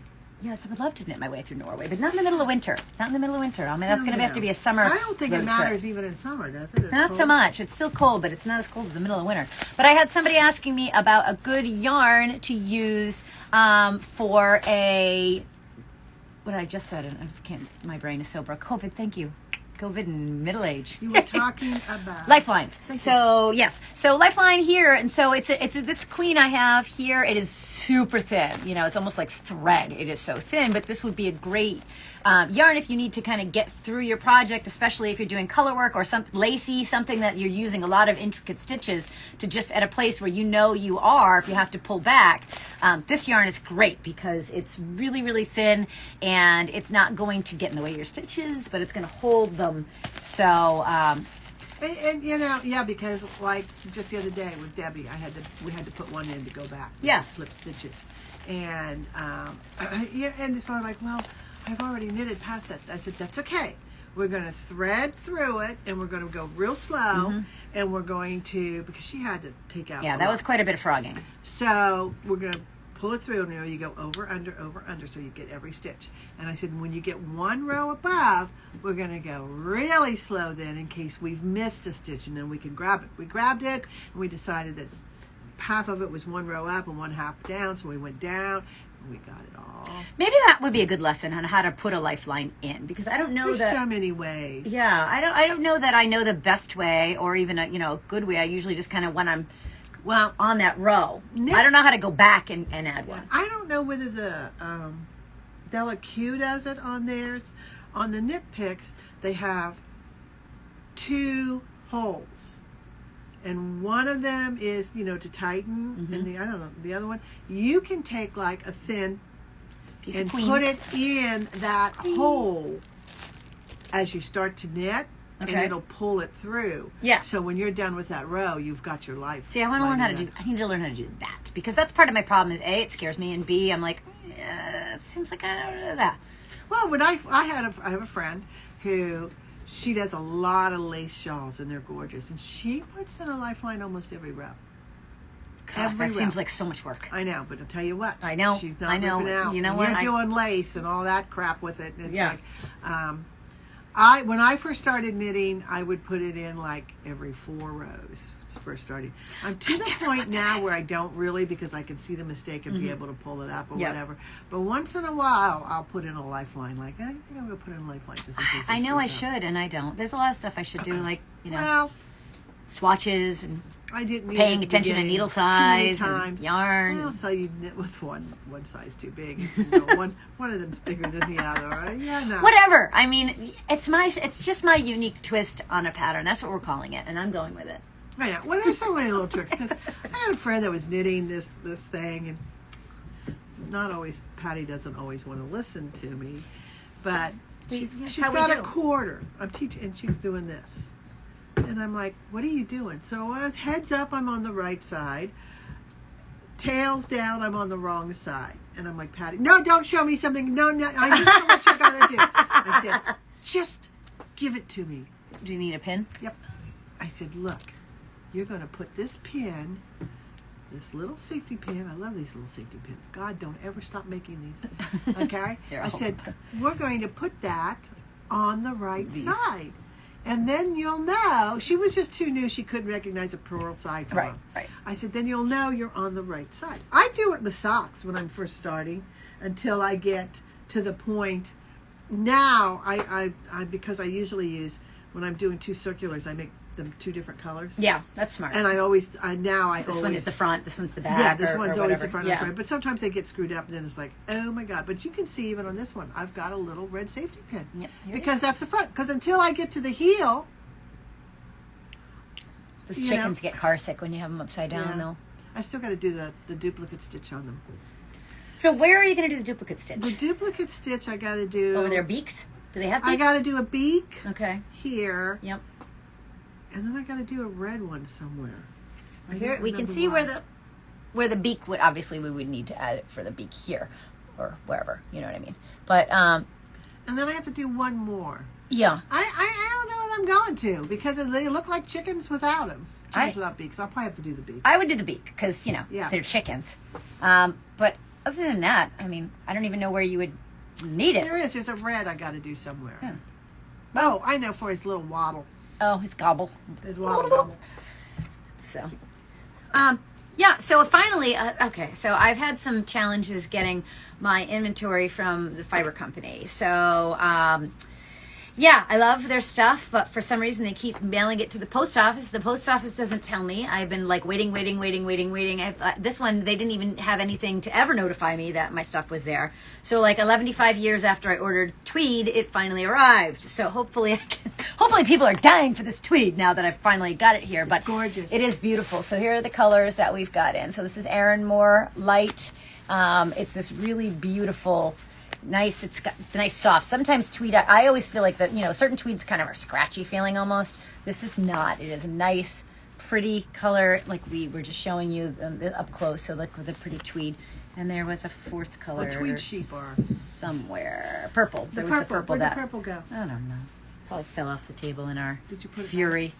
Yes, I would love to knit my way through Norway, but not in the middle of winter. Not in the middle of winter. I mean, that's going to have to be a summer. I don't think it matters even in summer, does it? Not cold. So much. It's still cold, but it's not as cold as the middle of winter. But I had somebody asking me about a good yarn to use for a. What did I just said? I can't. My brain is so broke. COVID. Thank you. COVID and middle age. You were talking about lifelines. So yes, so lifeline here, and so it's this queen I have here. It is super thin. It's almost like thread. It is so thin, but this would be a great yarn if you need to kind of get through your project, especially if you're doing color work or something lacy, something that you're using a lot of intricate stitches to just at a place where you are. If you have to pull back, this yarn is great because it's really, really thin and it's not going to get in the way of your stitches, but it's going to hold them. So. Because like just the other day with Debbie, we had to put one in to go back. Yeah. Slip stitches, and and so I'm like, well, I've already knitted past that. I said, that's okay. We're going to thread through it, and we're going to go real slow, and we're going to, because she had to take out. Yeah, that was quite a bit of frogging. So we're going to pull it through, and you go over, under, so you get every stitch. And I said, when you get one row above, we're going to go really slow then in case we've missed a stitch, and then we can grab it. We grabbed it, and we decided that half of it was one row up and one half down, so we went down and we got it all. Maybe that would be a good lesson on how to put a lifeline in, because I don't know There's that. so many ways. Yeah, I don't know that I know the best way or even a good way. I usually just kind of when I'm on that row. I don't know how to go back and add one. I don't know whether the Della Q does it on theirs. On the Knit Picks, they have 2 holes. And one of them is, to tighten, and the other one, you can take like a thin Piece and of queen. put it in that hole as you start to knit, and it'll pull it through. Yeah. So when you're done with that row, you've got your life. See, I want to learn how to do. I need to learn how to do that, because that's part of my problem. Is A, it scares me, and B, I'm like, it seems like I don't know that. Well, when I have a friend who she does a lot of lace shawls, and they're gorgeous, and she puts in a lifeline almost every row. God, that seems like so much work. I know, but I'll tell you what. I know. She's not I know. ripping out. You know when what? You're doing lace and all that crap with it. And it's Yeah. like, when I first started knitting, I would put it in like every 4 rows. First starting. I'm to the point now where I don't really, because I can see the mistake and be able to pull it up or whatever. But once in a while, I'll put in a lifeline. Like, I think I'm going to put in a lifeline. Just in case I know I screws up. should, and I don't. There's a lot of stuff I should do, like Well, swatches and I didn't need paying it at the attention to beginning. needle Too many size and times. yarn. Well, so you knit with one size too big. One of them's bigger than the other. Right? Yeah, no. Whatever. I mean, it's just my unique twist on a pattern. That's what we're calling it, and I'm going with it. I know. Well, there's so many little tricks, because I had a friend that was knitting this thing, and not always, Patty doesn't always want to listen to me, but she's how we got do. a quarter. I'm teaching, and she's doing this. And I'm like, what are you doing? So heads up, I'm on the right side. Tails down, I'm on the wrong side. And I'm like, Patty, no, don't show me something. No, I need to know what you're going to do. I said, just give it to me. Do you need a pin? Yep. I said, look, you're going to put this pin, this little safety pin. I love these little safety pins. God, don't ever stop making these. Okay? I said, we're going to put that on the right side. And then you'll know. She was just too new. She couldn't recognize a purl side from wrong. Right. I said, then you'll know you're on the right side. I do it with socks when I'm first starting until I get to the point. Now, I because I usually use, when I'm doing 2 circulars, I make them 2 different colors. Yeah, that's smart. And I always. This one is the front. This one's the back. Yeah, this one's or always the whatever. front. Yeah. But sometimes they get screwed up, and then it's like, oh my God! But you can see even on this one, I've got a little red safety pin because that's the front. Because until I get to the heel, those chickens get car sick when you have them upside down, though. I still got to do the duplicate stitch on them. So where are you going to do the duplicate stitch? The duplicate stitch I got to do over their beaks. Do they have beaks? I got to do a beak. Okay. Here. Yep. And then I got to do a red one somewhere. Here we can see where the beak would, obviously we would need to add it for the beak here or wherever, you know what I mean. But and then I have to do one more. Yeah. I don't know what I'm going to, because they look like chickens without them. Chickens without beaks. I'll probably have to do the beak. I would do the beak because they're chickens. But other than that, I mean, I don't even know where you would need it. There's a red I got to do somewhere. Yeah. Oh, I know, for his little waddle. Oh, his gobble. His waddle. So, yeah. So finally, okay. So I've had some challenges getting my inventory from the fiber company. So, yeah, I love their stuff, but for some reason they keep mailing it to the post office. The post office doesn't tell me. I've been like waiting. This one, they didn't even have anything to ever notify me that my stuff was there. So like 75 years after I ordered tweed, it finally arrived. So hopefully people are dying for this tweed now that I've finally got it here. But it's gorgeous. It is beautiful. So here are the colors that we've got in. So this is Erin Moore Light. It's this really beautiful, nice. It's a nice soft. Sometimes tweed, I always feel like that, certain tweeds kind of are scratchy feeling almost. This is not. It is a nice, pretty color, like we were just showing you up close. So look with a pretty tweed. And there was a 4th color. What tweed sheep are? Somewhere. Purple. There was the purple. Where'd the purple go? I don't know. Probably fell off the table in our Did you put it fury.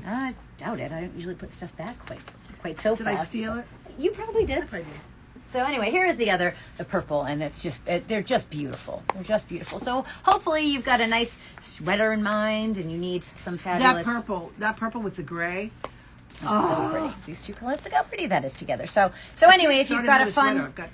I doubt it. I don't usually put stuff back quite so fast. Did I steal it? You probably did. I probably did. So anyway, here is the purple, and it's just, they're just beautiful. They're just beautiful. So hopefully you've got a nice sweater in mind, and you need some fabulous. That purple with the gray, It's so pretty. These two colors, look how pretty that is together. So anyway, if you've got a fun... I've got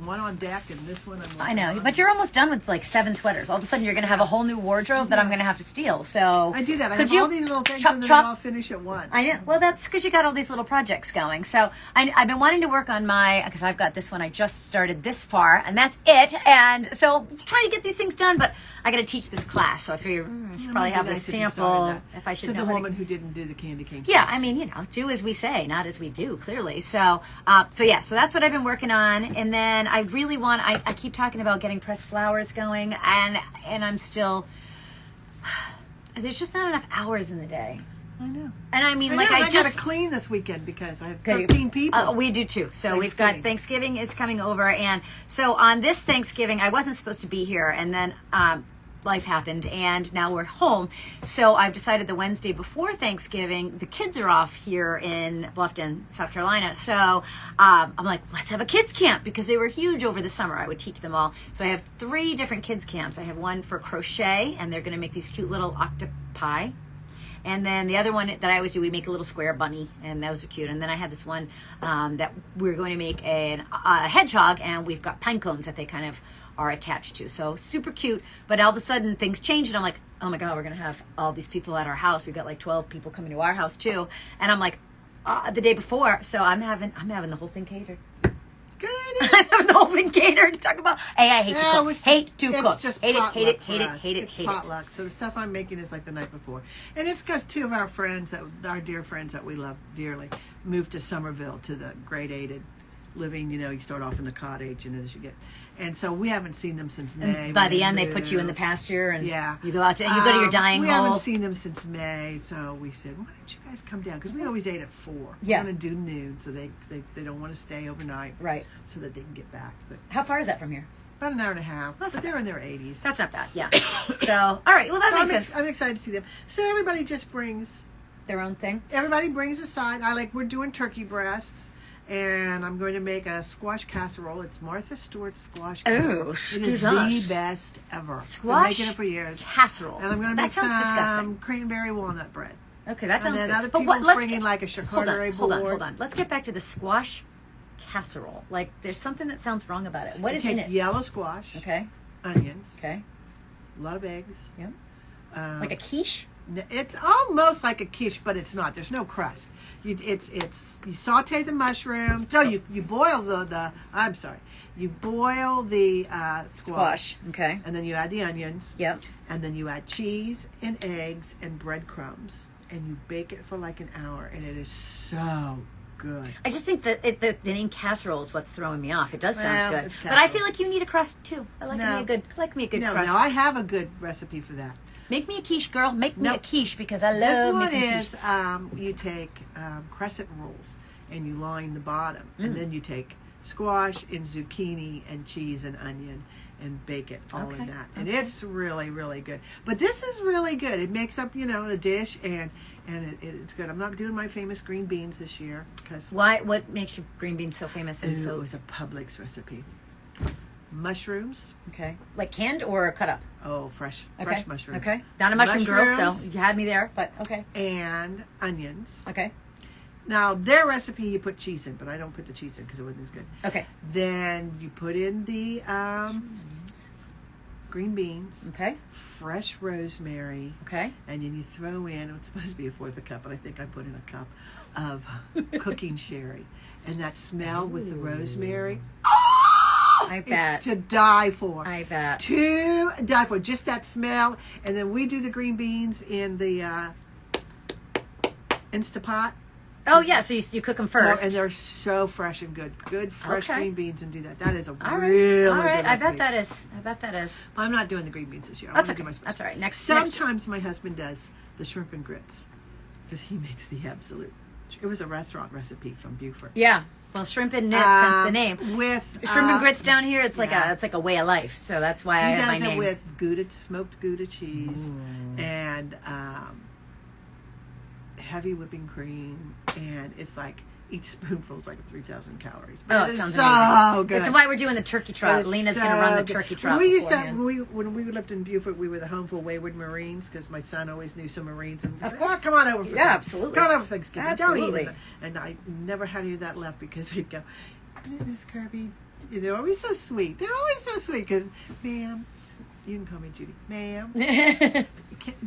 one on deck and this one I know, but you're almost done with like 7 sweaters. All of a sudden, you're going to have a whole new wardrobe that I'm going to have to steal. So I do that. I could have all these little things and then they all finish at once. I know. Well, that's because you got all these little projects going. So I've been wanting to work on because I've got this one. I just started this far, and that's it. And so trying to get these things done, but I got to teach this class. So I figure I should probably have a sample if I should know. To the woman who didn't do the candy cane. Yeah, I mean, do as we say, not as we do, clearly. So yeah, so that's what I've been working on. And then I really I keep talking about getting pressed flowers going, and I'm still, there's just not enough hours in the day. I know. And I mean, I got to clean this weekend because I have 13 people. We do too. So we've got Thanksgiving is coming over. And so on this Thanksgiving, I wasn't supposed to be here. And then life happened and now we're home. So I've decided the Wednesday before Thanksgiving, the kids are off here in Bluffton, South Carolina. So I'm like, let's have a kids camp because they were huge over the summer. I would teach them all. So I have 3 different kids camps. I have one for crochet and they're going to make these cute little octopi. And then the other one that I always do, we make a little square bunny, and those are cute. And then I had this one that we're going to make a hedgehog, and we've got pine cones that they kind of are attached to. So super cute. But all of a sudden things changed, and I'm like, oh my God, we're going to have all these people at our house. We've got like 12 people coming to our house too. And I'm like, the day before, so I'm having the whole thing catered. Good I'm having the whole thing catered to talk about. Hey, I hate to cook. Hate to cook. Just hate it's it. Potluck. So the stuff I'm making is like the night before, and it's because 2 of our friends, our dear friends that we love dearly, moved to Somerville to the grade 8 living. You know, you start off in the cottage, and as you get, and so we haven't seen them since May. By the end, they put you in the pasture, and yeah, you go out to your dying hole. We haven't seen them since May, so we said, why don't you guys come down? Because we always ate at 4. Yeah, we're gonna do noon, so they don't want to stay overnight, right? So that they can get back. But how far is that from here? About an hour and a half. But they're in their 80s. That's not bad. Yeah. So all right, well that makes sense. I'm excited to see them. So everybody just brings their own thing. Everybody brings a side. We're doing turkey breasts. And I'm going to make a squash casserole. It's Martha Stewart's squash casserole. It is the best ever. Squash Been making it for years. Casserole. And I'm going to make some cranberry walnut bread. Okay, that sounds good. And good. then other people bringing like a charcuterie board. Hold on. Let's get back to the squash casserole. Like, there's something that sounds wrong about it. What is in it? Yellow squash. Okay. Onions. Okay. A lot of eggs. Yeah. Like a quiche? It's almost like a quiche, but it's not. There's no crust. You saute the mushrooms. So you boil you boil the squash. Okay. And then you add the onions. Yep. And then you add cheese and eggs and breadcrumbs, and you bake it for like an hour, and it is so good. I just think that the name casserole is what's throwing me off. It does sound good, but I feel like you need a crust too. I like me a good crust. No, I have a good recipe for that. Make me a quiche, girl. Make me a quiche because I love me some quiche. This one is you take crescent rolls and you line the bottom, and then you take squash and zucchini and cheese and onion and bake it all in that. And it's really, really good. But this is really good. It makes up, a dish, and it's good. I'm not doing my famous green beans this year because why? What makes your green beans so famous? And it was a Publix recipe. Mushrooms. Okay. Like canned or cut up? Oh, fresh mushrooms. Okay. Not a mushroom girl, so you had me there, but okay. And onions. Okay. Now, their recipe, you put cheese in, but I don't put the cheese in because it wasn't as good. Okay. Then you put in the green beans. Okay. Fresh rosemary. Okay. And then you throw in, it's supposed to be a fourth a cup, but I think I put in a cup of cooking sherry. And that smell with the rosemary. I bet. It's to die for. I bet. To die for. Just that smell. And then we do the green beans in the Instapot. Oh, yeah. So you cook them first. And they're so fresh and good. Good, fresh green beans, and do that. That is a all really all right. good I bet that is. I'm not doing the green beans this year. That's okay. That's all right. Sometimes my husband does the shrimp and grits because he makes the absolute. It was a restaurant recipe from Beaufort. Yeah. Well, shrimp and knits, that's the name. With shrimp and grits down here, it's like a way of life. So that's why I have my name. He does it with smoked Gouda cheese and heavy whipping cream, and it's like each spoonful is like 3,000 calories. Oh, it sounds so amazing. good. That's why we're doing the turkey trot. Lena's going to run the turkey trot. When we used to, beforehand. when we lived in Beaufort, we were the home for wayward Marines because my son always knew some Marines. And of course, come on over. For absolutely. Come on over for Thanksgiving. Absolutely. And I never had any of that left because he'd go, Miss Kirby, they're always so sweet. They're always so sweet because, ma'am, you can call me Judy, ma'am. Would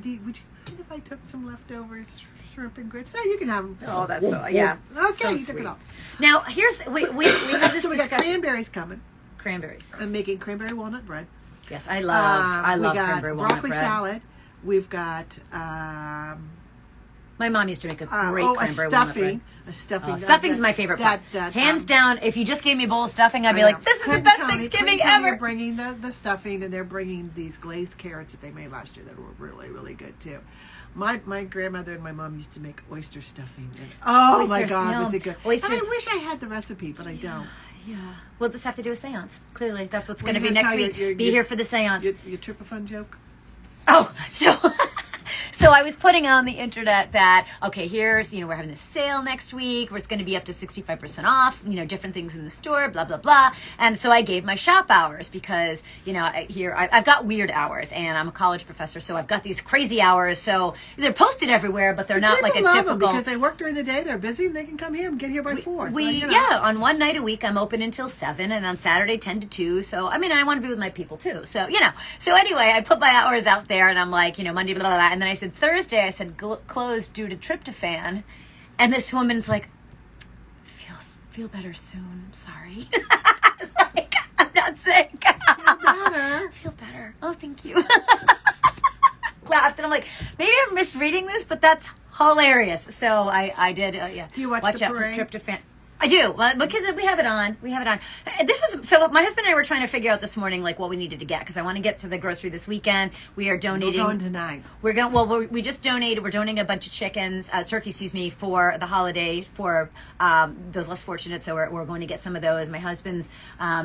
you mind if I took some leftovers? Shrimp and grits. No, you can have them. Oh, that's so, yeah. Okay, so you sweet. took it all. Now, here's, we have this So we got discussion. cranberries coming. Cranberries. I'm making cranberry walnut bread. Yes, I love cranberry walnut broccoli bread. salad. We've got My mom used to make a great a cranberry walnut bread. stuffing. A stuffing. Oh, stuffing's my favorite part. Hands down, if you just gave me a bowl of stuffing, I'd be like, this is the best Thanksgiving ever. They're bringing the stuffing, and they're bringing these glazed carrots that they made last year that were really, really good, too. My grandmother and my mom used to make oyster stuffing. And, oh, my God, was it good. Oysters. I wish I had the recipe, but I don't. Yeah. We'll just have to do a seance. Clearly, that's what's going to Well, be you're next gonna week. tell Be here for the seance. Your tryptophan joke? Oh, so I was putting on the internet that, okay, here's, we're having this sale next week where it's going to be up to 65% off, different things in the store, blah, blah, blah. And so I gave my shop hours because, I've got weird hours and I'm a college professor, so I've got these crazy hours. So they're posted everywhere, but they're not like a typical. Because they work during the day, they're busy, and they can come here and get here by 4. On one night a week, I'm open until 7, and on Saturday, 10 to 2. So, I want to be with my people too. So, So anyway, I put my hours out there, and I'm like, Monday, blah, blah, blah. And then I said, Thursday, I said, closed due to tryptophan. And this woman's like, feel better soon. Sorry. I was like, I'm not sick. Feel better. Oh, thank you. Laughed, and I'm like, maybe I'm misreading this, but that's hilarious. So I did, Do you watch out the for parade? tryptophan. I do, because we have it on. So my husband and I were trying to figure out this morning, like, what we needed to get, because I want to get to the grocery this weekend. We are donating. We're going tonight. We just donated. We're donating a bunch of turkey, for the holiday for those less fortunate. So we're going to get some of those. My husband's,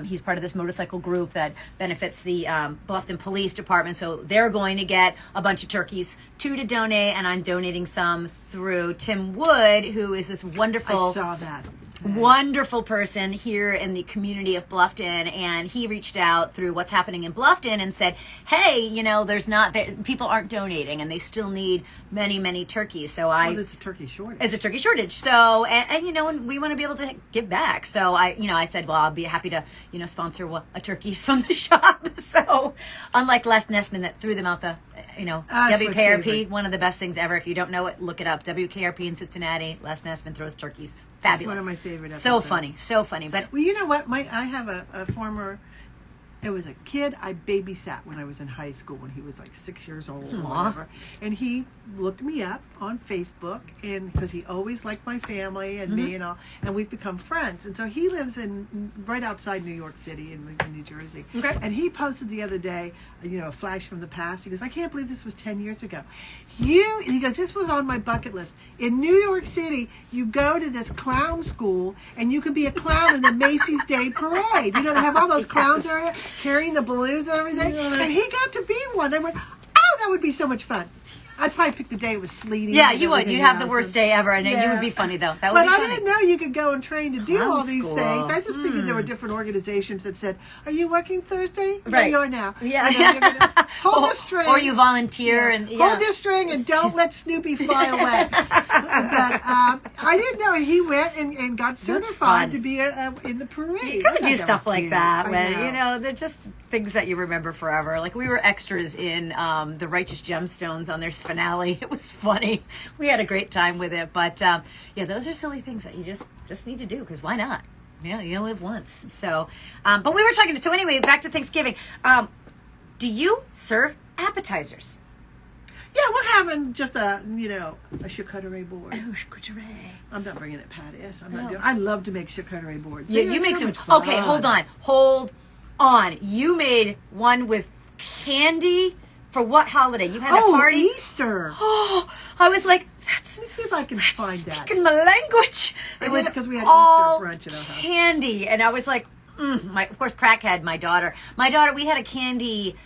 he's part of this motorcycle group that benefits the Bluffton Police Department. So they're going to get a bunch of turkeys, 2 to donate, and I'm donating some through Tim Wood, who is this wonderful. I saw that. Wonderful person here in the community of Bluffton, and he reached out through What's Happening in Bluffton and said, hey, people aren't donating and they still need many, many turkeys. So it's a turkey shortage. It's a turkey shortage. So, and we want to be able to give back. So I said, well, I'll be happy to, sponsor a turkey from the shop. So unlike Les Nessman that threw them out the, WKRP, one of the best things ever. If you don't know it, look it up. WKRP in Cincinnati, Les Nessman throws turkeys. Fabulous. It's one of my favorite episodes. So funny. But well, you know what? I have a former. It was a kid I babysat when I was in high school when he was like 6 years old or whatever. And he looked me up on Facebook, and because he always liked my family and me and all, and we've become friends. And so he lives right outside New York City in New Jersey. Okay. And he posted the other day, a flash from the past. He goes, I can't believe this was 10 years ago. He goes, this was on my bucket list. In New York City, you go to this clown school, and you can be a clown in the Macy's Day Parade. They have all those clowns area carrying the balloons and everything. And he got to be one. I went, oh, that would be so much fun. I'd probably pick the day it was sleety. Yeah, you would. You'd have the worst day ever, and you would be funny, though. That would be funny. I didn't know you could go and train to do Clown all these school. things. I just figured there were different organizations that said, are you working Thursday? Right. Yeah, you are now. Yeah. You're gonna hold the string. Or you volunteer. And hold this string and don't let Snoopy fly away. But I didn't know he went and got certified to be in the parade. You gotta do stuff like that. When, they're just things that you remember forever. Like we were extras in The Righteous Gemstones on their finale. It was funny. We had a great time with it. But those are silly things that you just need to do, because why not? You only live once. So, but we were talking. So anyway, back to Thanksgiving. Do you serve appetizers? Yeah, we're having just a charcuterie board. Oh, charcuterie. I'm not bringing it patties. I'm not doing. I love to make charcuterie boards. You make some. Okay, hold on. You made one with candy. For what holiday? You had a party? Easter. Oh, I was like, let me see if I can find that. Speaking my language. It was because we had all Easter brunch at our house. Candy, and I was like, of course, crackhead. My daughter. We had a candy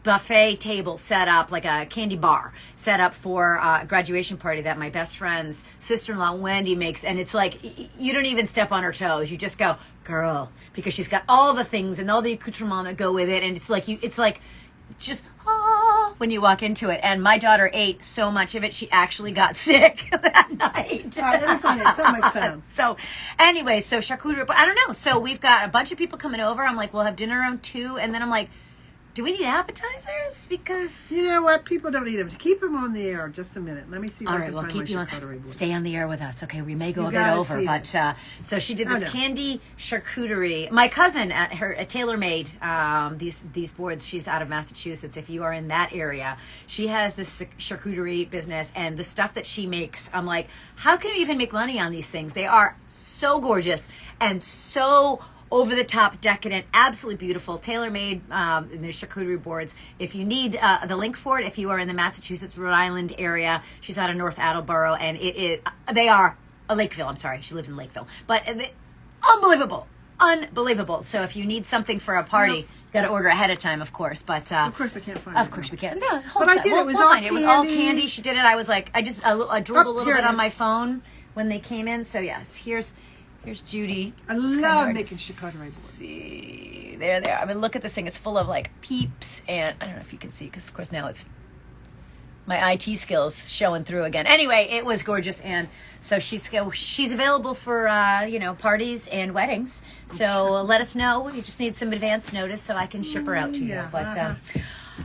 buffet table set up, like a candy bar set up for a graduation party that my best friend's sister-in-law Wendy makes, and it's like you don't even step on her toes. You just go, girl, because she's got all the things and all the accoutrements that go with it, and it's like just when you walk into it. And my daughter ate so much of it, she actually got sick that night. It'll be fun. It's so much fun. So anyway, so charcuterie, but I don't know. So we've got a bunch of people coming over. I'm like, we'll have dinner around 2, and then I'm like, do we need appetizers? Because you know what? People don't eat them. Keep them on the air just a minute. Let me see if all I right, can we'll find keep you my on. charcuterie board. Stay on the air with us. Okay, we may go You a bit gotta over, see but this. so she did this no. candy charcuterie. My cousin at TaylorMade these boards. She's out of Massachusetts. If you are in that area, she has this charcuterie business, and the stuff that she makes, I'm like, how can you even make money on these things? They are so gorgeous and so over the top, decadent, absolutely beautiful, tailor-made. And there's charcuterie boards. If you need the link for it, if you are in the Massachusetts, Rhode Island area, she's out of North Attleboro, and they are Lakeville. I'm sorry, she lives in Lakeville, but unbelievable. So if you need something for a party, you got to order ahead of time, of course. But of course I can't find it. Of course we can't. No, But I did. It was all find it. It was all candy. candy. She did it. I was like, I drooled a little here bit it on is. my phone when they came in. So yes, here's Judy. I It's kinda love hard to making charcuterie boards. See, there they are. I mean, look at this thing. It's full of like peeps, and I don't know if you can see because, of course, now it's my IT skills showing through again. Anyway, it was gorgeous, and so she's available for parties and weddings. So let us know. You just need some advance notice so I can ship her out to you. Yeah, But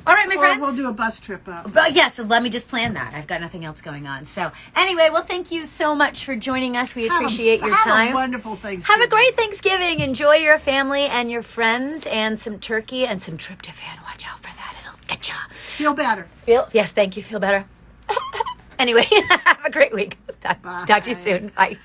all right, my friends. We'll do a bus trip up. But yeah, so let me just plan that. I've got nothing else going on. So anyway, well, thank you so much for joining us. We appreciate your time. Have a wonderful Thanksgiving. Have a great Thanksgiving. Enjoy your family and your friends and some turkey and some tryptophan. Watch out for that. It'll get you. Feel better. Yes, thank you. Feel better. Anyway, have a great week. Talk to you soon. Bye.